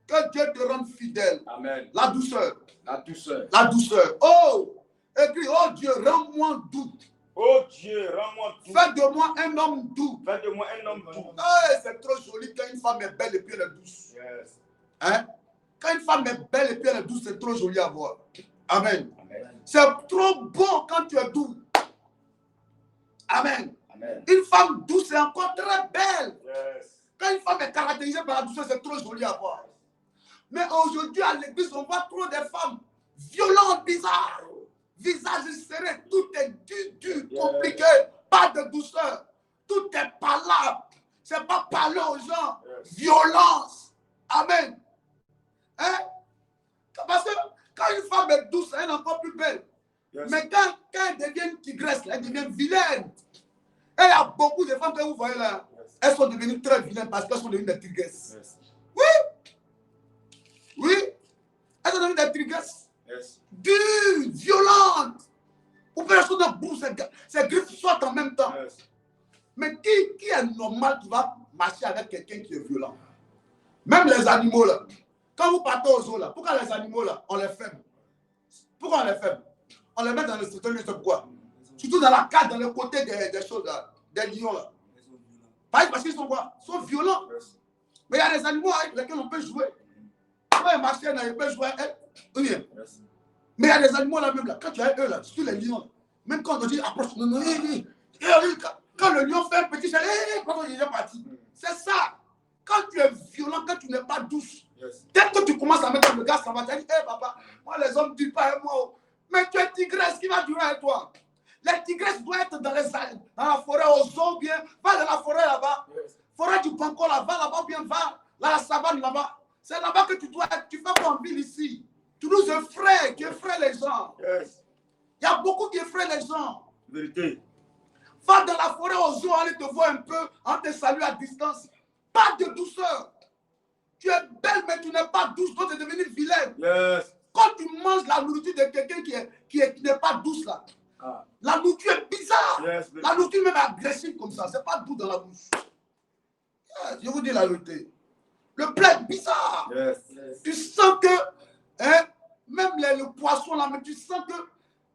Que Dieu te rende fidèle. Amen. La douceur. La douceur. La douceur. Oh! Écris, oh Dieu, rends-moi doux. Oh Dieu, rends-moi doux. Fais de moi un homme doux. Fais de moi un homme doux. Hey, c'est trop joli quand une femme est belle et puis elle est douce. Yes. Hein? Quand une femme est belle et puis elle est douce, c'est trop joli à voir. Amen. Amen. C'est trop beau quand tu es doux. Amen. Amen. Une femme douce est encore très belle. Yes. Quand une femme est caractérisée par la douceur, c'est trop joli à voir. Mais aujourd'hui, à l'église, on voit trop de femmes violentes, bizarres. Visage serré, tout est dur, compliqué, pas de douceur. Tout est palabre. C'est pas parler aux gens. Violence. Amen. Hein? Parce que quand une femme est douce, elle est encore plus belle. Yes. Mais quand elle devient une tigresse, elle devient vilaine. Et il y a beaucoup de femmes que vous voyez là, elles sont devenues très vilaines parce qu'elles sont devenues des tigresses. Yes. Oui, elles sont devenues des tigresses. Yes. Dures, violentes. Ou bien elles sont dans bourse, ces griffes sortent en même temps. Yes. Mais qui est normal qui va marcher avec quelqu'un qui est violent? Même les animaux là. Quand vous partez aux zoo là, pourquoi les animaux là, on les ferme? Pourquoi on les ferme? On les met dans le secteur, c'est pourquoi? Surtout dans la cage, dans le côté des choses là, des lions là. Parce qu'ils sont quoi? Ils sont violents. Yes. Mais il y a des animaux avec lesquels on peut jouer. Quand ils marchent, ils peuvent jouer avec eux. Yes. Mais il y a des animaux là même là. Quand tu as eux là, surtout les lions, même quand on te dit approche, non, quand le lion fait un petit chien, quand il est parti. C'est ça. Quand tu es violent, quand tu n'es pas douce, Yes. dès que tu commences à mettre le gars, ça va te dire, hé papa, moi les hommes ne durent pas avec moi. Mais tu es tigresse, qui va durer avec toi? Les tigresses doivent être dans la forêt, aux zoo bien. Va dans la forêt là-bas. Yes. Forêt du Panko là, va là-bas bien, va. Là, la savane là-bas. C'est là-bas que tu dois être. Tu fais quoi en ville ici? Tu nous effraies, tu effraies les gens. Yes. Il y a beaucoup qui effraient les gens. Vérité. Va dans la forêt aux zoo, on te voit un peu, on te salue à distance. Pas de douceur. Tu es belle, mais tu n'es pas douce, donc tu es devenue vilaine. Yes. Quand tu manges la nourriture de quelqu'un qui n'est pas douce là, la nourriture est bizarre. Yes. La nourriture même agressive comme ça, c'est pas doux dans la bouche. Yes, je vous dis la vérité. Le plat est bizarre. Yes. Tu sens que, hein, même le poisson là, mais tu sens que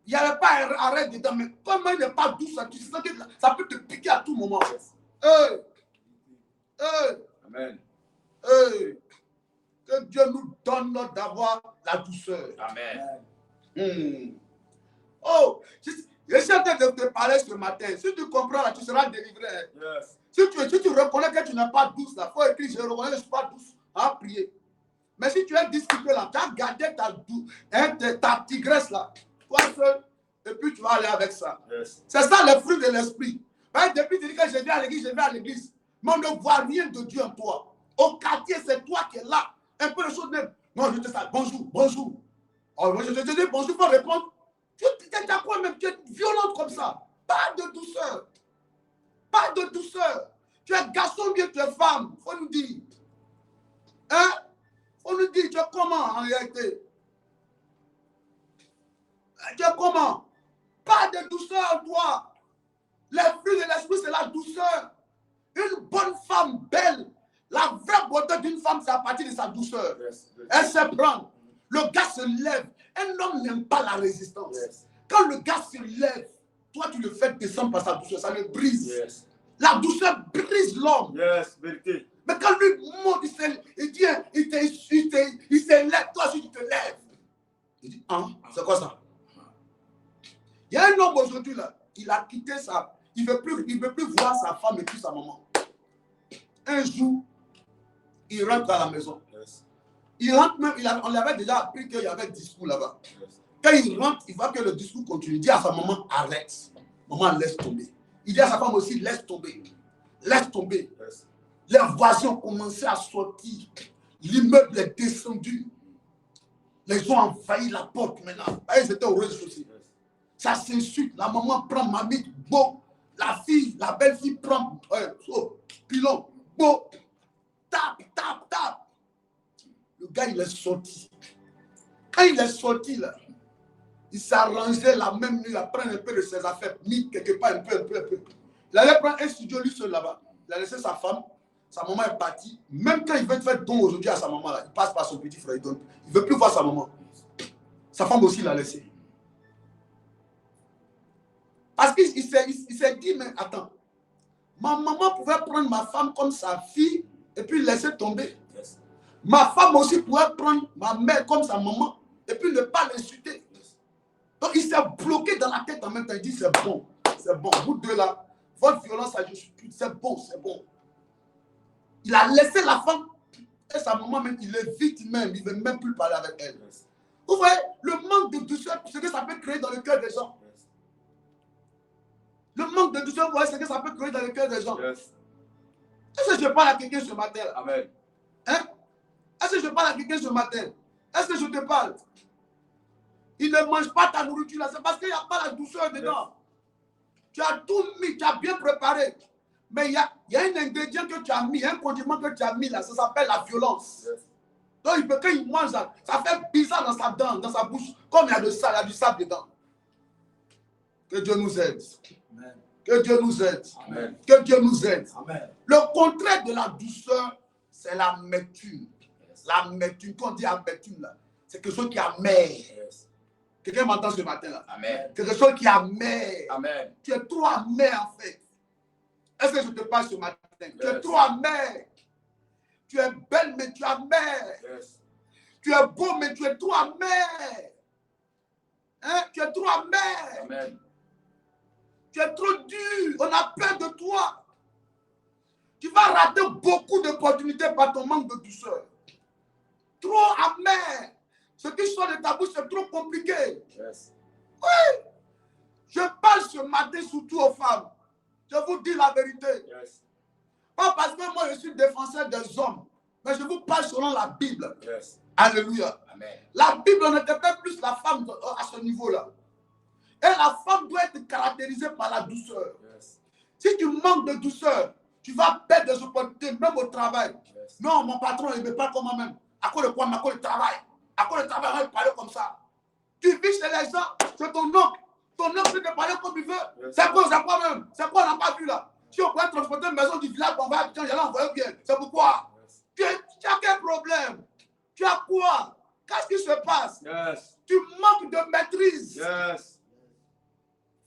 il n'y avait pas un arrêt dedans. Mais comme il n'est pas doux, ça, tu sens que ça peut te piquer à tout moment. Amen. Que Dieu nous donne d'avoir la douceur. Amen. Oh, je suis en train de te parler ce matin. Si tu comprends là, tu seras délivré. Yes. Si tu reconnais que tu n'es pas douce, il faut écrire, je reconnais que je ne suis pas douce, à prier. Mais si tu es discipliné là, tu as gardé ta tigresse là, toi seul, et puis tu vas aller avec ça. Yes. C'est ça le fruit de l'esprit. Depuis que tu dis que je vais à l'église, mais on ne voit rien de Dieu en toi. Au quartier, c'est toi qui es là. Un peu de choses même. Non, je te salue, bonjour. Oh, je te dis bonjour pour répondre. Tu es à quoi même? Tu es violente comme ça. Pas de douceur. Pas de douceur. Tu es garçon bien, tu es femme. Il faut nous dire. Hein? Il faut nous dire, tu es comment en réalité? Tu es comment? Pas de douceur en toi. Les fruits de l'esprit, c'est la douceur. Une bonne femme belle. La vraie beauté d'une femme, c'est à partir de sa douceur. Yes. Elle se prend. Le gars se lève. Un homme n'aime pas la résistance. Yes. Quand le gars se lève, toi tu le fais descendre par sa douceur, ça le brise. Yes. La douceur brise l'homme. Yes, vérité. Mais quand lui monte, il dit, il s'élève, toi aussi tu te lèves. Il dit, hein, c'est quoi ça? Il y a un homme aujourd'hui là, il a quitté ça. Il ne veut plus voir sa femme et puis sa maman. Un jour, il rentre à la maison. Yes. Il rentre même, on lui avait déjà appris qu'il y avait un discours là-bas. Yes. Quand il rentre, il voit que le discours continue. Il dit à sa maman, arrête. Maman, laisse tomber. Il dit à sa femme aussi, laisse tomber. Laisse tomber. Yes. Les voisins ont commencé à sortir. L'immeuble est descendu. Les gens ont envahi la porte maintenant. Ils étaient au rez-de-chaussée. Ça s'insulte. La maman prend mamie, bon. La fille, la belle-fille prend pilon, bon. Tape, tape, tape. Le gars, il est sorti. Quand il est sorti, là, il s'arrangeait la même nuit à prendre un peu de ses affaires, mis quelque part un peu. Il allait prendre un studio lui seul là-bas. Il a laissé sa femme. Sa maman est partie. Même quand il veut faire don aujourd'hui à sa maman, là, il passe par son petit frère. Il ne veut plus voir sa maman. Sa femme aussi l'a laissé. Parce qu'il s'est dit, mais attends, ma maman pouvait prendre ma femme comme sa fille et puis laisser tomber. Yes. Ma femme aussi pouvait prendre ma mère comme sa maman et puis ne pas l'insulter. Donc il s'est bloqué dans la tête en même temps. Il dit, c'est bon, vous deux là, votre violence, c'est bon, c'est bon. Il a laissé la femme et sa maman même, il évite même, il ne veut même plus parler avec elle. Yes. Vous voyez, le manque de douceur, ce que ça peut créer dans le cœur des gens. Yes. Le manque de douceur, vous voyez ce que ça peut créer dans le cœur des gens. Yes. Est-ce que je parle à quelqu'un ce matin là? Amen. Hein? Est-ce que je parle à quelqu'un ce matin? Est-ce que je te parle? Il ne mange pas ta nourriture là, c'est parce qu'il n'y a pas la douceur dedans. Yes. Tu as tout mis, tu as bien préparé. Mais il y a un ingrédient que tu as mis, un condiment que tu as mis là, ça s'appelle la violence. Yes. Donc quand il mange ça, ça fait bizarre dans sa dent, dans sa bouche, comme il y a du sable dedans. Que Dieu nous aide. Amen. Que Dieu nous aide. Amen. Que Dieu nous aide. Amen. Le contraire de la douceur, c'est l'amertume. Yes. L'amertume, quand on dit amertume là, c'est quelque chose qui est amer. Yes. Quelqu'un m'entend ce matin là? Amen. Quelque chose qui est amer. Amen. Tu es trop amer en fait. Est-ce que je te parle ce matin? Yes. Tu es trop amer. Tu es belle, mais tu es amer. Yes. Tu es beau, mais tu es trop amer. Hein? Tu es trop amer. Amen. Tu es trop dur. On a peur de toi. Tu vas rater beaucoup d'opportunités par ton manque de douceur. Trop amer. Ce qui sort de ta bouche, c'est trop compliqué. Yes. Oui. Je parle ce matin surtout aux femmes. Je vous dis la vérité. Yes. Pas parce que moi je suis défenseur des hommes, mais je vous parle selon la Bible. Yes. Alléluia. Amen. La Bible ne te fait plus la femme à ce niveau-là. Et la femme doit être caractérisée par la douceur. Yes. Si tu manques de douceur, tu vas perdre des opportunités, même au travail. Yes. Non, mon patron, il ne me parle comme moi-même. À cause de quoi? À cause du travail. À cause du travail, on va parler comme ça. Tu vis chez les gens, c'est ton oncle. Ton oncle peut te parler comme il veut. Yes. C'est quoi même? C'est quoi on n'a pas vu là? Si on pourrait transporter une maison du village, on va habiter, j'allais envoyer bien. C'est pourquoi? Yes. Tu as quel problème? Tu as quoi? Qu'est-ce qui se passe? Yes. Tu manques de maîtrise. Yes.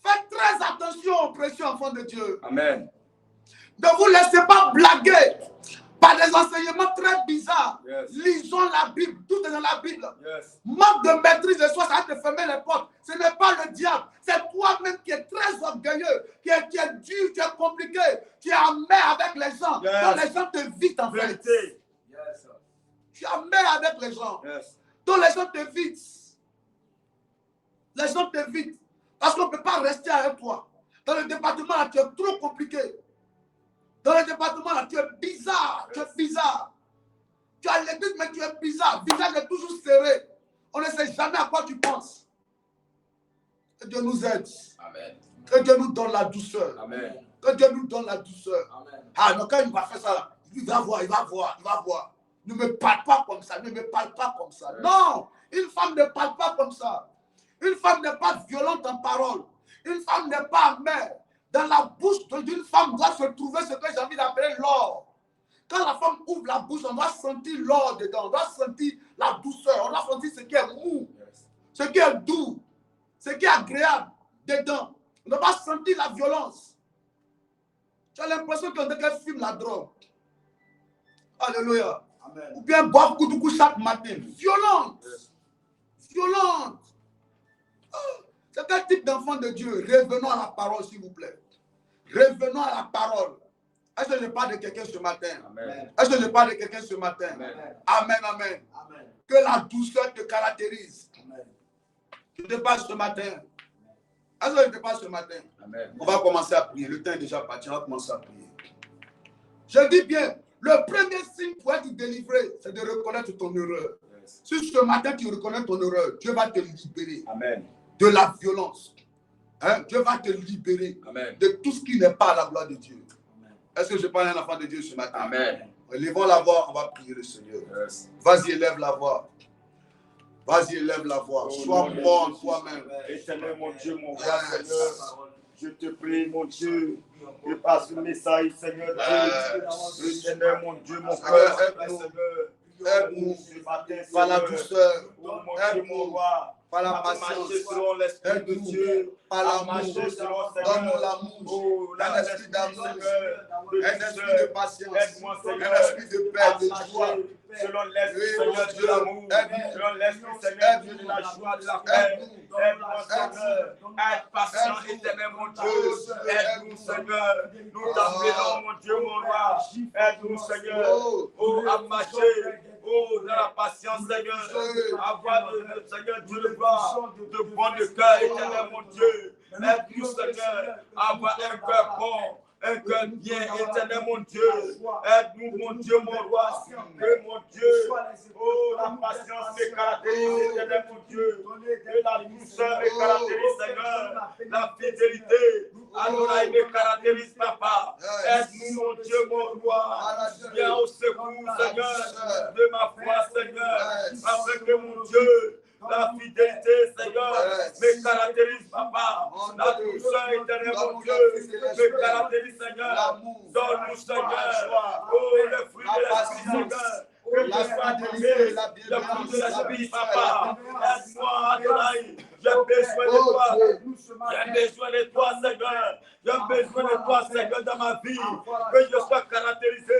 Faites très attention, précieux enfants de Dieu. Amen. Ne vous laissez pas blaguer par des enseignements très bizarres. Yes. Lisons la Bible, tout est dans la Bible. Yes. Manque de maîtrise de soi, ça va te fermer les portes. Ce n'est pas le diable, c'est toi-même qui es très orgueilleux, qui est dur, tu es compliqué, tu es amer avec les gens. Yes. Donc les gens t'évitent en fait. Vérité. Yes. Tu es amer avec les gens. Yes. Donc les gens t'évitent. Les gens t'évitent. Parce qu'on ne peut pas rester avec toi. Dans le département là, tu es trop compliqué. Dans le département là, tu es bizarre. Tu es bizarre. Tu as l'église, mais tu es bizarre. Le visage est toujours serré. On ne sait jamais à quoi tu penses. Que Dieu nous aide. Amen. Que Dieu nous donne la douceur. Amen. Que Dieu nous donne la douceur. Amen. Ah, non, quand il va faire ça, là, il va voir, il va voir, il va voir. Ne me parle pas comme ça, ne me parle pas comme ça. Ouais. Non, une femme ne parle pas comme ça. Une femme n'est pas violente en parole. Une femme n'est pas amère. Dans la bouche d'une femme doit se trouver ce que j'ai envie d'appeler l'or. Quand la femme ouvre la bouche, on doit sentir l'or dedans. On doit sentir la douceur. On doit sentir ce qui est mou, Yes. ce qui est doux, ce qui est agréable dedans. On ne doit pas sentir la violence. Tu as l'impression qu'on filme la drogue. Alléluia. Amen. Ou bien boire coup chaque matin. Violente. Violente. Oh, c'est quel type d'enfant de Dieu? Revenons à la parole, s'il vous plaît. Revenons à la parole. Est-ce que je parle de quelqu'un ce matin? Amen. Est-ce que je parle de quelqu'un ce matin? Amen. Amen, amen. Amen. Que la douceur te caractérise. Amen. Je te parle ce matin. Est-ce que je te parle ce matin? Amen. On va commencer à prier. Le temps est déjà parti. On va commencer à prier. Je dis bien, le premier signe pour être délivré, c'est de reconnaître ton erreur. Yes. Si ce matin tu reconnais ton erreur, Dieu va te libérer Amen. de la violence. Hein? Dieu va te libérer Amen. de tout ce qui n'est pas à la gloire de Dieu. Amen. Est-ce que je parle à un enfant de Dieu ce matin? Amen. Élevons la voix, on va prier le Seigneur. Yes. Vas-y, élève la voix. Vas-y, élève la voix. Au Sois nom de bon en Jésus. toi-même. Éternel, mon Dieu, mon Yes. roi, Seigneur, je te prie, mon Dieu, que par ce message, Seigneur Dieu, éternel, mon Dieu, mon Seigneur, Père, aide-nous. Seigneur, Aide-nous ce matin, par la Seigneur, douceur, oh, mon Dieu, mon roi, par la à marcher patience, selon l'Esprit de aide-nous Dieu, par à l'amour. marcher selon Donne-nous Seigneur, l'amour, oh, un esprit d'amour, un esprit de patience, aide-moi, un Seigneur, esprit de paix, à de marcher joie. selon l'Esprit, Oui, Seigneur, mon de Dieu, l'amour, aide-nous. selon l'Esprit, Seigneur, Dieu, de la joie, de la paix. Aide-nous. Aide-moi, Seigneur, à être patient, Aide-nous. éternel, mon Oh, Dieu. Dieu, Aide-nous, aide-nous. Seigneur. Nous t'appelons, mon Dieu, mon roi. Aide-nous, Seigneur. Oh. Oh, à marcher. Oh, dans la patience, Seigneur. Avoir de Seigneur, Dieu de gloire, de bon de cœur, éternel, mon Dieu. Aide-nous, Seigneur, à avoir un cœur bon. Un cœur bien, éternel, mon Dieu. Aide-nous, mon Dieu, mon roi. Que mon Dieu, oh, la patience me caractérise, éternel, mon Dieu. Que la douceur me caractérise, Seigneur. La fidélité, Adonai, me caractérise, papa. Aide-nous, mon Dieu, mon roi. Viens au secours, Seigneur, de ma foi, Seigneur. Afin que, mon Dieu, la fidélité, Seigneur, me caractérise, papa. La douceur, éternel, mon Dieu, me caractérise, Seigneur. Donne-nous, Seigneur, oh, le fruit de l'esprit, Seigneur. Que je sois animé, le fruit de l'esprit, papa. Aide-moi, Adonai. J'ai besoin de toi. J'ai besoin de toi, Seigneur. J'ai besoin de toi, Seigneur, dans ma vie. Que je sois caractérisé,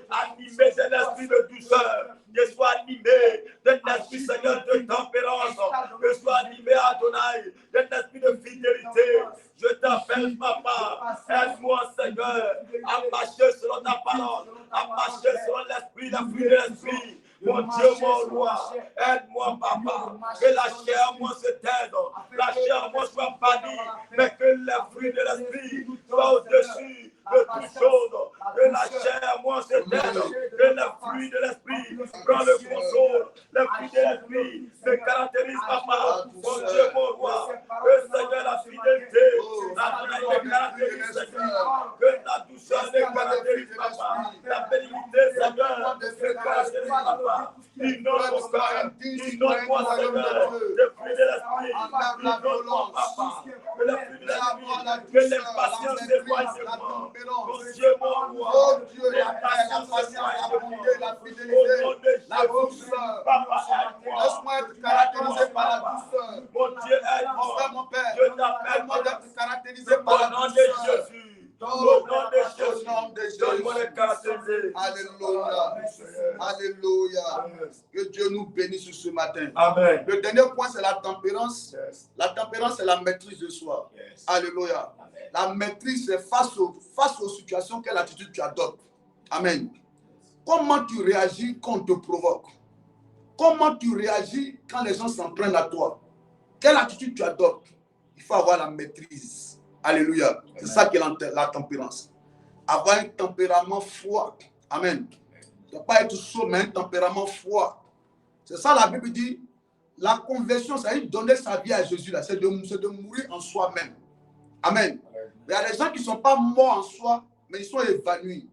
animé d'un esprit de douceur. Que je sois animé d'un esprit, Seigneur, de tempérance. Que je sois animé, Adonai, d'un esprit de fidélité. Je t'appelle, papa. Aide-moi, Seigneur, à marcher selon ta parole, à marcher selon l'esprit, la fruit de l'esprit. Mon Dieu, mon roi, aide-moi, papa. Que la chair en moi se taise, la chair en moi soit bannie, mais que les fruits de l'esprit soient au-dessus de toutes choses. Que la chair en moi se taise, que les fruits de l'esprit prennent le contrôle. Les fruits de l'esprit me caractérisent, papa. Mon Dieu, mon roi, que Seigneur, la fidélité, la me caractérise, Seigneur. Que la douceur me caractérise, papa. La bénignité, Seigneur, me caractérise, papa. Inonde mon cœur, inonde-moi, Seigneur, le fruit de l'esprit, inonde-moi, papa, que le fruit de l'esprit, que l'impatience s'éloigne de moi, mon Dieu, mon roi, l'impatience s'éloigne de moi, au nom de Jésus, papa, aide-moi, laisse-moi être caractérisé par la douceur. mon Dieu, aide-moi, Mon Père, je t'appelle, laisse-moi être caractérisé par au la nom de douceur. Jésus. Au nom de Jésus, donne-moi le caractériser. Alléluia. Alléluia. Que Dieu nous bénisse ce matin. Amen. Le dernier point, c'est la tempérance. Yes. La tempérance, c'est la maîtrise de soi. Yes. Alléluia. Amen. La maîtrise, c'est face aux situations, quelle attitude tu adoptes. Amen. Comment tu réagis quand on te provoque? Comment tu réagis quand les gens s'en prennent à toi? Quelle attitude tu adoptes? Il faut avoir la maîtrise. Alléluia. C'est ça qui est la tempérance. Avoir un tempérament froid. Amen. Tu ne dois pas être chaud, mais un tempérament froid. C'est ça la Bible dit. La conversion, c'est donner sa vie à Jésus. C'est de mourir en soi-même. Amen. Il y a des gens qui ne sont pas morts en soi, mais ils sont évanouis.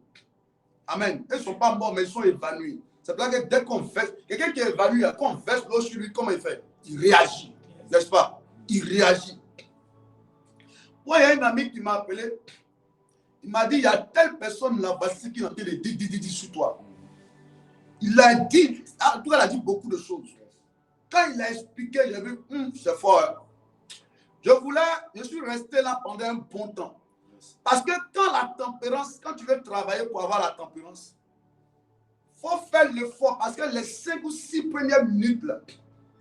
Amen. Ils ne sont pas morts, mais ils sont évanouis. C'est pour ça que dès qu'on verse, quelqu'un qui est évanoui, quand on verse l'eau sur lui, comment il fait? Il réagit. N'est-ce pas? Il réagit. Moi, il y a un ami qui m'a appelé. Il m'a dit, il y a telle personne là-bas qui est en train de dire sur toi. Il a dit, en tout cas, il a dit beaucoup de choses. Quand il a expliqué, j'ai vu, c'est fort. Hein? Je suis resté là pendant un bon temps. Parce que quand tu veux travailler pour avoir la tempérance, il faut faire l'effort parce que les 5 ou 6 premières minutes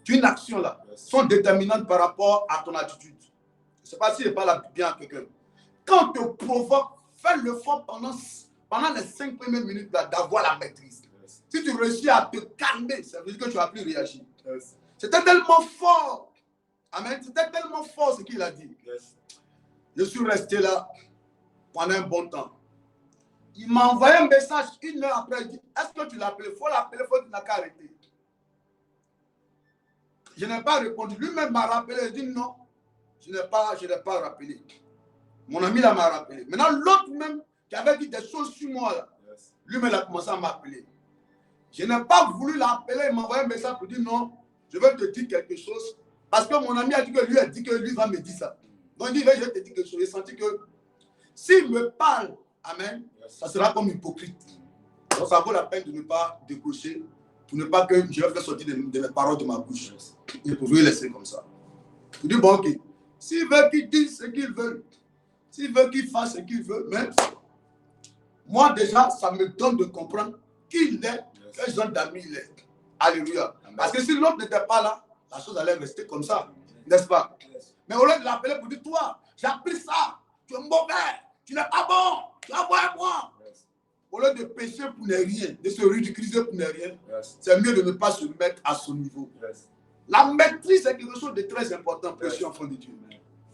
d'une action là, sont déterminantes par rapport à ton attitude. Je ne sais pas si je parle bien à quelqu'un. Quand on te provoque, fais l'effort pendant les 5 premières minutes d'avoir la maîtrise. Si tu réussis à te calmer, ça veut dire que tu vas plus réagir. C'était tellement fort. Amen. C'était tellement fort ce qu'il a dit. Je suis resté là pendant un bon temps. Il m'a envoyé un message 1 heure après. Il dit, est-ce que tu l'as appelé? Il faut l'appeler, il faut qu'il n'a qu'à arrêter. Je n'ai pas répondu. Lui-même m'a rappelé. Il dit non, je n'ai pas rappelé. Mon ami là m'a rappelé. Maintenant, l'autre même qui avait dit des choses sur moi, là, lui-même a commencé à m'appeler. Je n'ai pas voulu l'appeler. Il m'a envoyé un message pour dire non, je vais te dire quelque chose. Parce que mon ami a dit que lui va me dire ça. Donc il dit, je vais te dire quelque chose. J'ai senti que s'il me parle, amen, ça sera comme hypocrite. Donc ça vaut la peine de ne pas décrocher, pour ne pas que je vais faire sortir de mes paroles de ma bouche. Il pouvait laisser comme ça. Je dis, bon, ok. S'il veut qu'il dise ce qu'il veut, s'il veut qu'il fasse ce qu'il veut, mais moi déjà, ça me donne de comprendre qui il est, quel genre d'ami il est. Alléluia. Parce que si l'autre n'était pas là, la chose allait rester comme ça. N'est-ce pas? Mais au lieu de l'appeler pour dire, toi, j'ai appris ça, tu es mauvais, tu n'es pas bon, tu vas voir moi. Au lieu de pécher pour ne rien, de se ridiculiser pour ne rien, c'est mieux de ne pas se mettre à son niveau. La maîtrise, c'est quelque chose de très important, précieux enfant de Dieu.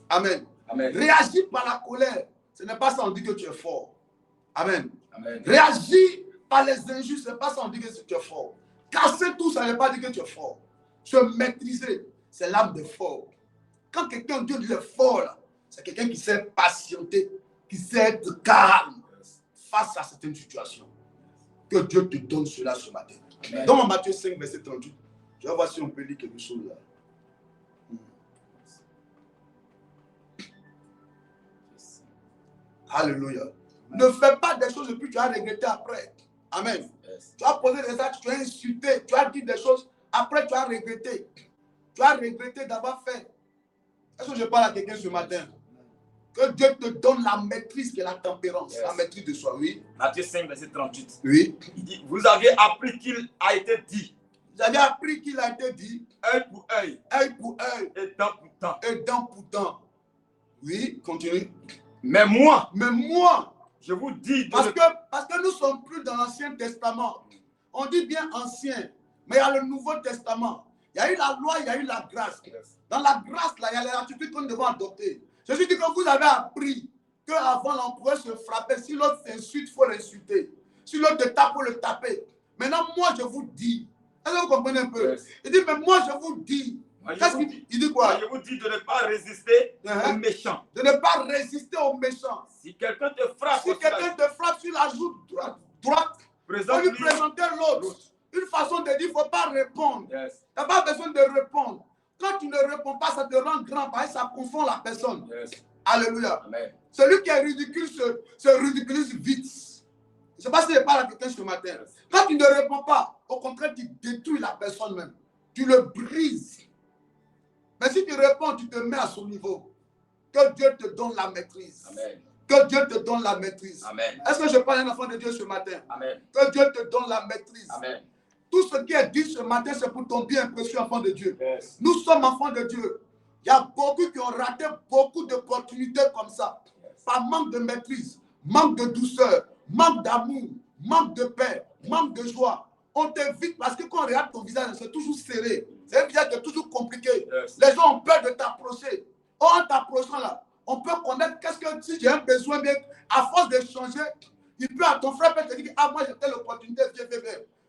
Amen. Réagir par la colère, ce n'est pas ça, on dit que tu es fort. Amen. Réagir par les injustes, ce n'est pas ça, on dit que tu es fort. Casser tout, ça ne veut pas dire que tu es fort. Se maîtriser, c'est l'âme de fort. Quand quelqu'un dit qu'il est fort, c'est quelqu'un qui sait patienter, qui sait être calme face à certaines situations. Que Dieu te donne cela ce matin. Amen. Dans Matthieu 5, verset 38, je vais voir si on peut lire quelque chose là. Alléluia. Ne fais pas des choses et puis tu vas regretter après. Amen. Tu as posé des actes, tu as insulté, tu as dit des choses, après tu as regretté. Tu as regretté d'avoir fait. Est-ce que je parle à quelqu'un ce matin? Que Dieu te donne la maîtrise qui est la tempérance, la maîtrise de soi, oui. Matthieu 5, verset 38. Oui. Il dit, vous avez appris qu'il a été dit. Vous avez appris qu'il a été dit. Œil pour œil. Œil pour œil. Et dent pour dent. Et dent pour dent. Oui, continue. Mais moi, je vous dis, parce que nous ne sommes plus dans l'Ancien Testament. On dit bien ancien, mais il y a le Nouveau Testament. Il y a eu la loi, il y a eu la grâce. Dans la grâce, là, il y a les attitudes qu'on devait adopter. Jésus dit que vous avez appris qu'avant, on pouvait se frapper. Si l'autre s'insulte, il faut l'insulter. Si l'autre te tape, il faut le taper. Maintenant, moi, je vous dis. Est-ce que vous comprenez un peu? Il dit, mais moi, je vous dis. Il dit quoi? Je vous dis de ne pas résister aux méchants. De ne pas résister aux méchants. Si quelqu'un te frappe, sur la joue droite, il faut lui présenter l'autre. Une façon de dire, il ne faut pas répondre. Tu n'as pas besoin de répondre. Quand tu ne réponds pas, ça te rend grand, parce que ça confond la personne. Alléluia. Amen. Celui qui est ridicule se ridiculise vite. Je ne sais pas si je parle à quelqu'un ce matin. Quand tu ne réponds pas, au contraire, tu détruis la personne même. Tu le brises. Mais si tu réponds, tu te mets à son niveau. Que Dieu te donne la maîtrise. Amen. Que Dieu te donne la maîtrise. Est-ce que je parle à un enfant de Dieu ce matin? Amen. Que Dieu te donne la maîtrise. Amen. Tout ce qui est dit ce matin, c'est pour ton bien, précieux enfant de Dieu. Yes. Nous sommes enfants de Dieu. Il y a beaucoup qui ont raté beaucoup d'opportunités comme ça. Yes. Par manque de maîtrise, manque de douceur, manque d'amour, manque de paix, manque de joie. On t'invite parce que quand on regarde ton visage, c'est toujours serré. C'est un visage qui est toujours compliqué. Yes. Les gens ont peur de t'approcher. En t'approchant là, on peut connaître qu'est-ce que si j'ai un besoin, bien, à force d'échanger, il peut à ton frère te dire, ah moi j'ai telle opportunité,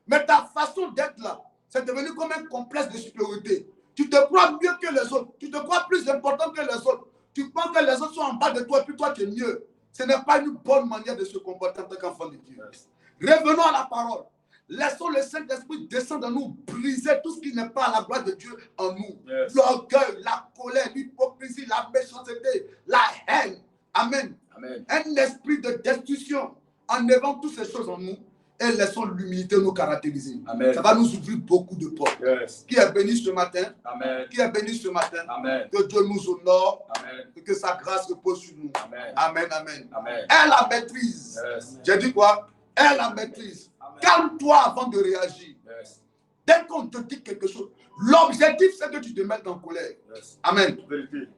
mais ta façon d'être là, c'est devenu comme un complexe de supériorité. Tu te crois mieux que les autres. Tu te crois plus important que les autres. Tu penses que les autres sont en bas de toi et puis toi tu es mieux. Ce n'est pas une bonne manière de se comporter en tant qu'enfant de Dieu. Yes. Revenons à la parole. Laissons le Saint-Esprit descendre en nous, briser tout ce qui n'est pas à la gloire de Dieu en nous. Yes. L'orgueil, la colère, l'hypocrisie, la méchanceté, la haine. Amen. Amen. Un esprit de destruction. Enlevant toutes ces choses en nous, et laissons l'humilité nous caractériser. Amen. Ça va nous ouvrir beaucoup de portes. Yes. Qui est béni ce matin? Amen. Qui est béni ce matin? Amen. Que Dieu nous honore Amen. et que sa grâce repose sur nous. Amen. Amen, amen. Amen. Elle la maîtrise. Yes. J'ai dit quoi? Elle la maîtrise. Amen. Calme-toi avant de réagir. Yes. Dès qu'on te dit quelque chose, l'objectif c'est que tu te mettes en colère. Yes. Amen. Vérité.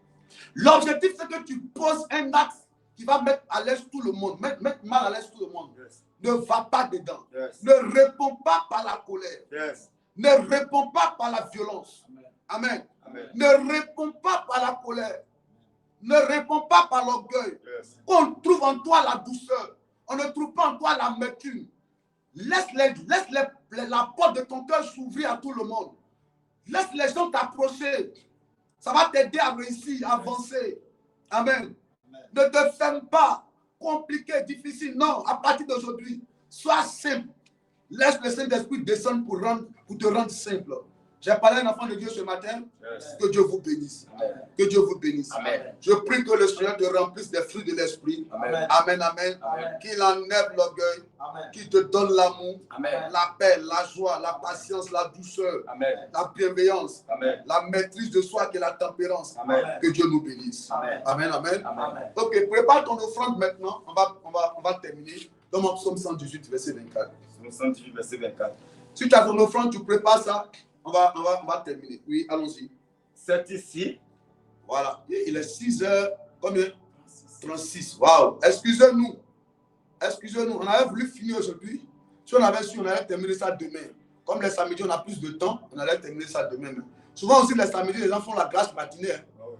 L'objectif c'est que tu poses un acte qui va mettre à l'aise tout le monde, mettre mal à l'aise tout le monde. Yes. Ne va pas dedans. Yes. Ne réponds pas par la colère. Yes. Ne réponds pas par la violence. Amen. Amen. Ne réponds pas par la colère. Ne réponds pas par l'orgueil. Yes. On trouve en toi la douceur. On ne trouve pas en toi l'amertume. Laisse la porte de ton cœur s'ouvrir à tout le monde. Laisse les gens t'approcher. Ça va t'aider à réussir, à avancer. Amen. Ne te ferme pas. Compliqué, difficile. Non, à partir d'aujourd'hui, sois simple. Laisse le Saint-Esprit descendre pour te rendre simple. J'ai parlé à un enfant de Dieu ce matin. Yes. Que Dieu vous bénisse. Amen. Que Dieu vous bénisse. Amen. Je prie que le Seigneur te remplisse des fruits de l'Esprit. Amen. Amen, amen. Amen. Qu'il enlève l'orgueil. Amen. Qu'il te donne l'amour, Amen. la paix, la joie, la patience, la douceur, Amen. la bienveillance, Amen. la maîtrise de soi et la tempérance. Amen. Que Dieu nous bénisse. Amen. Amen, amen. Amen. Ok, prépare ton offrande maintenant. On va terminer. Dans mon psaume 118, verset 24. Psaume 118, verset 24. Si tu as ton offrande, tu prépares ça. On va terminer. Oui, allons-y. C'est ici. Voilà. Il est 6 heures. Combien? 36. Waouh. Excusez-nous. Excusez-nous. On avait voulu finir aujourd'hui. Si on avait su, on allait terminer ça demain. Comme les samedis, on a plus de temps, on allait terminer ça demain. Souvent aussi, les samedis, les gens font la grâce matinée.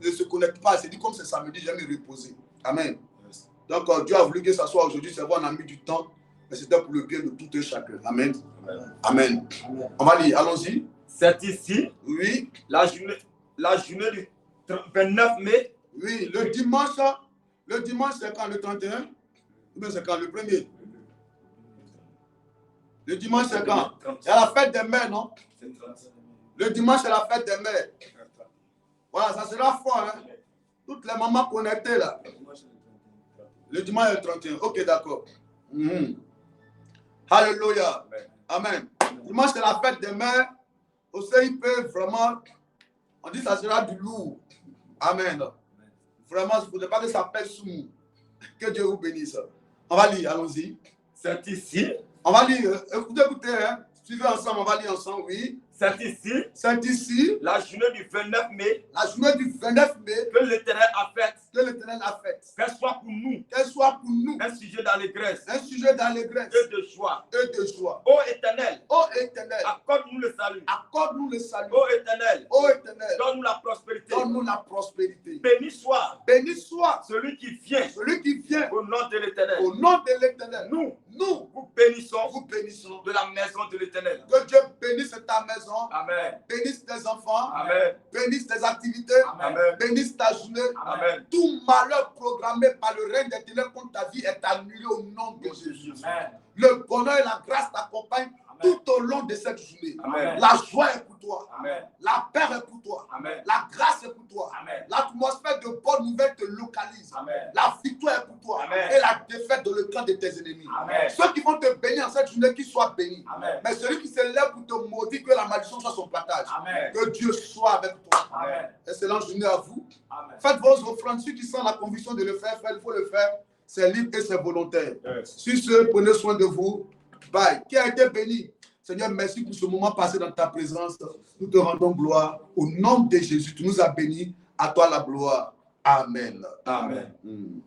Ils ne se connectent pas. C'est dit comme c'est samedi, j'aime me reposer. Amen. Yes. Donc, Dieu a voulu que ça soit aujourd'hui. C'est vrai, on a mis du temps. Mais c'était pour le bien de tout un chacun. Amen. Amen. Amen. Amen. On va lire. Allons-y. C'est ici Oui. la journée du 29 mai. Oui. Le dimanche, c'est quand? Le 31? Ou bien c'est quand? Le 1er? Le dimanche, c'est quand? C'est la fête des mères, non? C'est 30. Le dimanche, c'est la fête des mères. Voilà, ça sera fort. Hein? Toutes les mamans connectées là. Le dimanche est le 31. Ok, d'accord. Alléluia. Amen. Dimanche, c'est la fête des mères. Au CIP, vraiment, on dit que ça sera du lourd. Amen. Vraiment, il ne faudrait pas que ça pèse sous nous. Que Dieu vous bénisse. On va lire, allons-y. C'est ici. On va lire. Écoutez, hein. Suivez ensemble, on va lire ensemble, oui. C'est ici C'est ici, la journée du 29 mai la journée du 29 mai, que l'Éternel a faite. que l'Éternel a faite. Qu'elle soit pour nous Qu'elle soit pour nous un sujet d'allégresse un sujet d'allégresse et de joie. et de joie. Ô Éternel, Ô Éternel, accorde-nous le salut. accorde-nous le salut. Ô Éternel, Ô Éternel, donne-nous la prospérité. donne-nous la prospérité. Béni soit Béni soit celui qui vient celui qui vient au nom de l'Éternel. au nom de l'Éternel. Nous Nous vous bénissons vous bénissons. de la maison de l'Éternel. Que Dieu bénisse ta maison, Amen. bénisse tes enfants, Amen. bénisse tes activités, Amen. bénisse ta journée. Amen. Tout malheur programmé par le règne des ténèbres contre ta vie est annulé au nom de Jésus. Amen. Le bonheur et la grâce t'accompagnent tout au long de cette journée. Amen. La joie est pour toi. Amen. La paix est pour toi. Amen. La grâce est pour toi. Amen. L'atmosphère de bonne nouvelle te localise. Amen. La victoire est pour toi. Amen. Et la défaite dans le camp de tes ennemis. Amen. Ceux qui vont te bénir en cette journée, qu'ils soient bénis. Amen. Mais celui qui se lève pour te maudire, que la malédiction soit son partage. Amen. Que Dieu soit avec toi. Amen. Excellente journée à vous. Amen. Faites vos offrandes. Ceux qui sentent la conviction de le faire, il faut le faire. C'est libre et c'est volontaire. Yes. Sur ce, prenez soin de vous. Bye. Qui a été béni? Seigneur, merci pour ce moment passé dans ta présence. Nous te rendons gloire. Au nom de Jésus, tu nous as bénis. À toi la gloire. Amen. Amen. Mm.